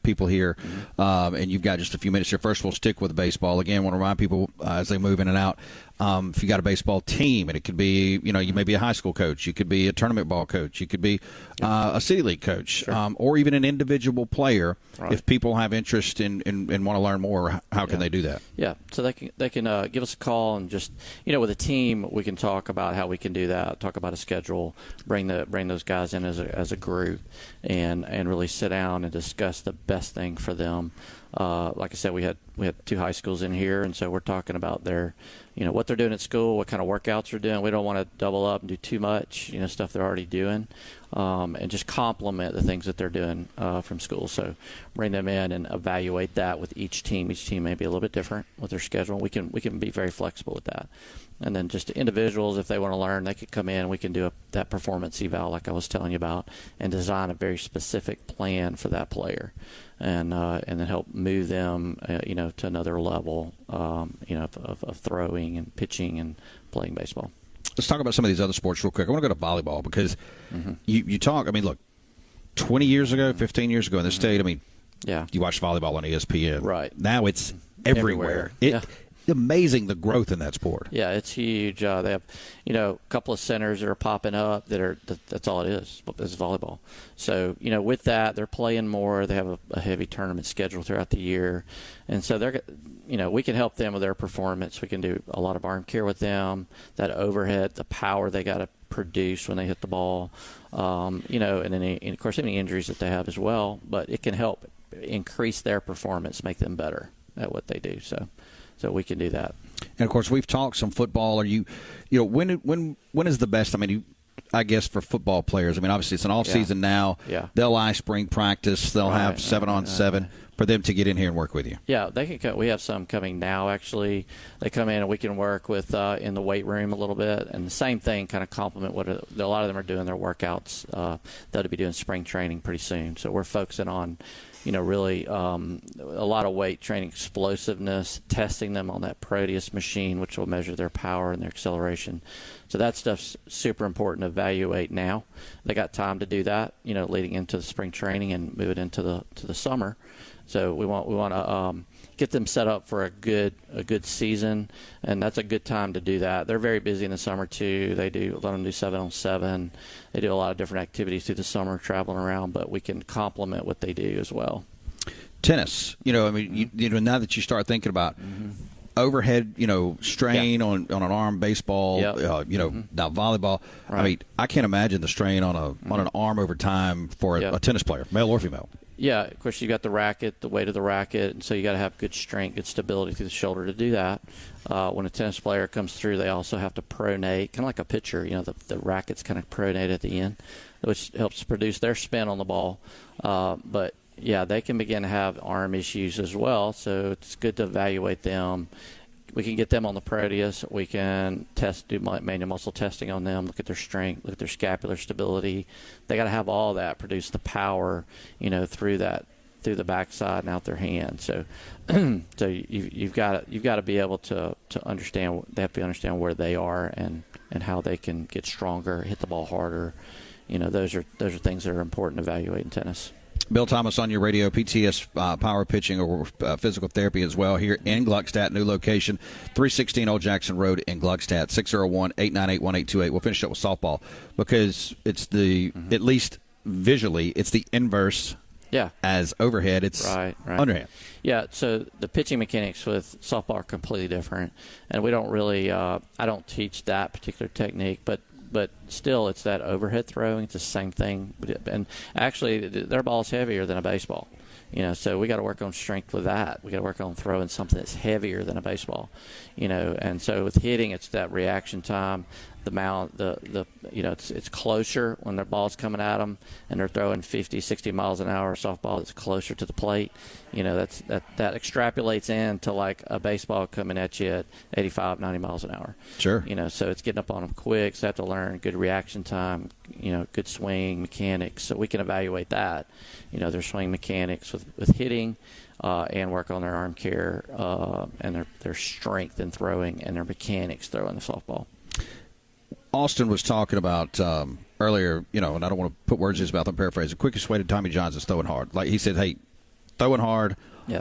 people here, and you've got just a few minutes here. First, we'll stick with baseball. Again, I want to remind people as they move in and out, if you got a baseball team, and it could be, you may be a high school coach, you could be a tournament ball coach, you could be a city league coach, sure. Or even an individual player. Right. If people have interest in want to learn more, how can they do that? Yeah, so they can give us a call, and just with a team we can talk about how we can do that. Talk about a schedule, bring those guys in as a group, and really sit down and discuss the best thing for them. Like I said, we had 2 high schools in here, and so we're talking about their, what they're doing at school, what kind of workouts they're doing. We don't want to double up and do too much, stuff they're already doing, and just complement the things that they're doing from school. So bring them in and evaluate that with each team. Each team may be a little bit different with their schedule. We can be very flexible with that. And then just individuals, if they want to learn, they could come in. We can do that performance eval like I was telling you about, and design a very specific plan for that player, and then help move them, to another level, of throwing and pitching and playing baseball. Let's talk about some of these other sports real quick. I want to go to volleyball because you talk. I mean, look, 20 years ago, 15 years ago in the state. I mean, you watch volleyball on ESPN. Right now, it's everywhere. Amazing the growth in that sport. Yeah, it's huge. They have, a couple of centers that are popping up that's all it is volleyball. So, with that, they're playing more. They have a heavy tournament schedule throughout the year. And so they're, we can help them with their performance. We can do a lot of arm care with them, that overhead, the power they got to produce when they hit the ball, and then, of course, any injuries that they have as well. But it can help increase their performance, make them better at what they do. So we can do that. And of course, we've talked some football. Are you, when is the best? I mean, I guess for football players. I mean, obviously it's an off season now. Yeah. They'll spring practice. They'll have 7-on-7 for them to get in here and work with you. Yeah, they can come. We have some coming now. Actually, they come in and we can work with in the weight room a little bit, and the same thing kind of complement what a lot of them are doing their workouts. They'll be doing spring training pretty soon. So we're focusing on, really a lot of weight training, explosiveness, testing them on that Proteus machine, which will measure their power and their acceleration. So that stuff's super important to evaluate now. They got time to do that, leading into the spring training and moving into the summer. So we want to get them set up for a good season, and that's a good time to do that. They're very busy in the summer too. Let them do 7-on-7. They do a lot of different activities through the summer, traveling around, but we can complement what they do as well. Tennis, now that you start thinking about overhead, strain on an arm, baseball, now volleyball. Right. I mean, I can't imagine the strain on an arm over time for a tennis player, male or female. Yeah, of course, you got the racket, the weight of the racket, and so you got to have good strength, good stability through the shoulder to do that. When a tennis player comes through, they also have to pronate, kind of like a pitcher. The racket's kind of pronate at the end, which helps produce their spin on the ball. But yeah, they can begin to have arm issues as well, so it's good to evaluate them. We can get them on the Proteus. We can do manual muscle testing on them, look at their strength, look at their scapular stability. They got to have all that, produce the power, through the backside and out their hand. So, so you've got to be able to understand. They have to understand where they are and how they can get stronger, hit the ball harder, those are things that are important to evaluate in tennis. Bill Thomas on your radio, PTS Power Pitching or physical therapy as well here in Gluckstadt, new location, 316 Old Jackson Road in Gluckstadt, 601-898-1828. We'll finish up with softball because it's at least visually, it's the inverse. Yeah. As overhead, it's right. underhand. Yeah, so the pitching mechanics with softball are completely different, and we don't really I don't teach that particular technique, but still, it's that overhead throwing. It's the same thing. And actually, their ball's heavier than a baseball. So we got to work on strength with that. We got to work on throwing something that's heavier than a baseball. And so with hitting, it's that reaction time, the amount, it's closer when their ball's coming at them and they're throwing 50, 60 miles an hour. Softball that's closer to the plate. That extrapolates into like a baseball coming at you at 85, 90 miles an hour. Sure. So it's getting up on them quick. So they have to learn good reaction time, good swing mechanics. So we can evaluate that, their swing mechanics with hitting and work on their arm care and their strength in throwing and their mechanics throwing the softball. Austin was talking about earlier, and I don't want to put words in his mouth. I'm paraphrasing. The quickest way to Tommy John's is throwing hard. Like he said, hey, throwing hard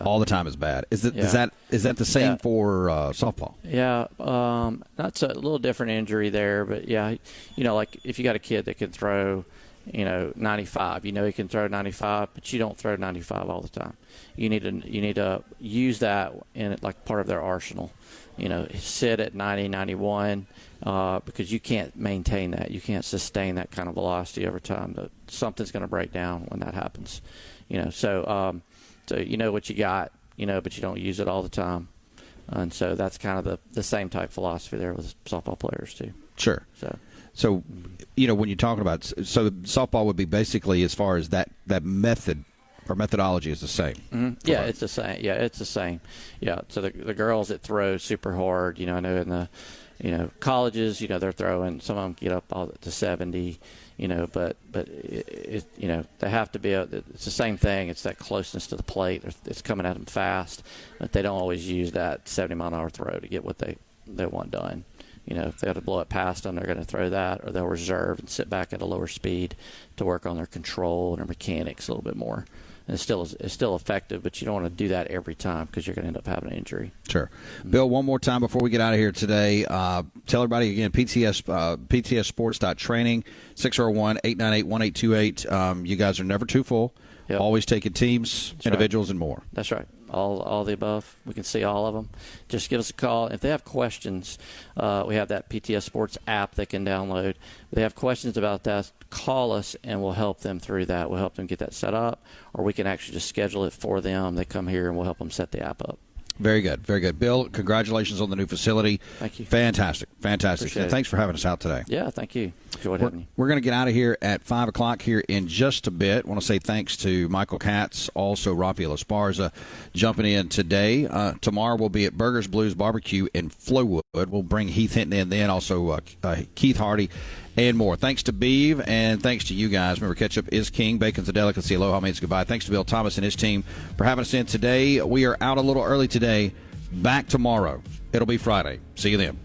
all the time is bad. Is that the same for softball? Yeah, that's a little different injury there, but yeah, like if you got a kid that can throw, 95, he can throw 95, but you don't throw 95 all the time. You need to use that in like part of their arsenal. Sit at 90, 91, because you can't maintain that. You can't sustain that kind of velocity over time. Something's going to break down when that happens. So you know what you got, but you don't use it all the time. And so that's kind of the same type philosophy there with softball players too. Sure. So when you're talking about, softball would be basically as far as that method or methodology is the same. Mm-hmm. Yeah, it's the same. Yeah, it's the same. Yeah, so the girls that throw super hard, I know in the colleges, they're throwing, some of them get up all to 70, but they have to be it's the same thing. It's that closeness to the plate. It's coming at them fast, but they don't always use that 70-mile-an-hour throw to get what they want done. If they have to blow it past them, they're going to throw that, or they'll reserve and sit back at a lower speed to work on their control and their mechanics a little bit more. And it's still effective, but you don't want to do that every time because you're going to end up having an injury. Sure. Bill, one more time before we get out of here today, tell everybody again, PTS Sports.training, 601-898-1828. You guys are never too full. Yep. Always taking teams, individuals, and more. That's right. All the above. We can see all of them. Just give us a call. If they have questions, we have that PTS Sports app they can download. If they have questions about that, call us, and we'll help them through that. We'll help them get that set up, or we can actually just schedule it for them. They come here, and we'll help them set the app up. Very good. Very good. Bill, congratulations on the new facility. Thank you. Fantastic. And thanks for having us out today. Yeah, thank you. Enjoyed having you. We're going to get out of here at 5 o'clock here in just a bit. I want to say thanks to Michael Katz, also Rafael Esparza, jumping in today. Tomorrow we'll be at Burgers Blues Barbecue in Flowood. We'll bring Heath Hinton in then, also Keith Hardy, and more. Thanks to Beeve, and thanks to you guys. Remember, ketchup is king. Bacon's a delicacy. Aloha means goodbye. Thanks to Bill Thomas and his team for having us in today. We are out a little early today. Back tomorrow. It'll be Friday. See you then.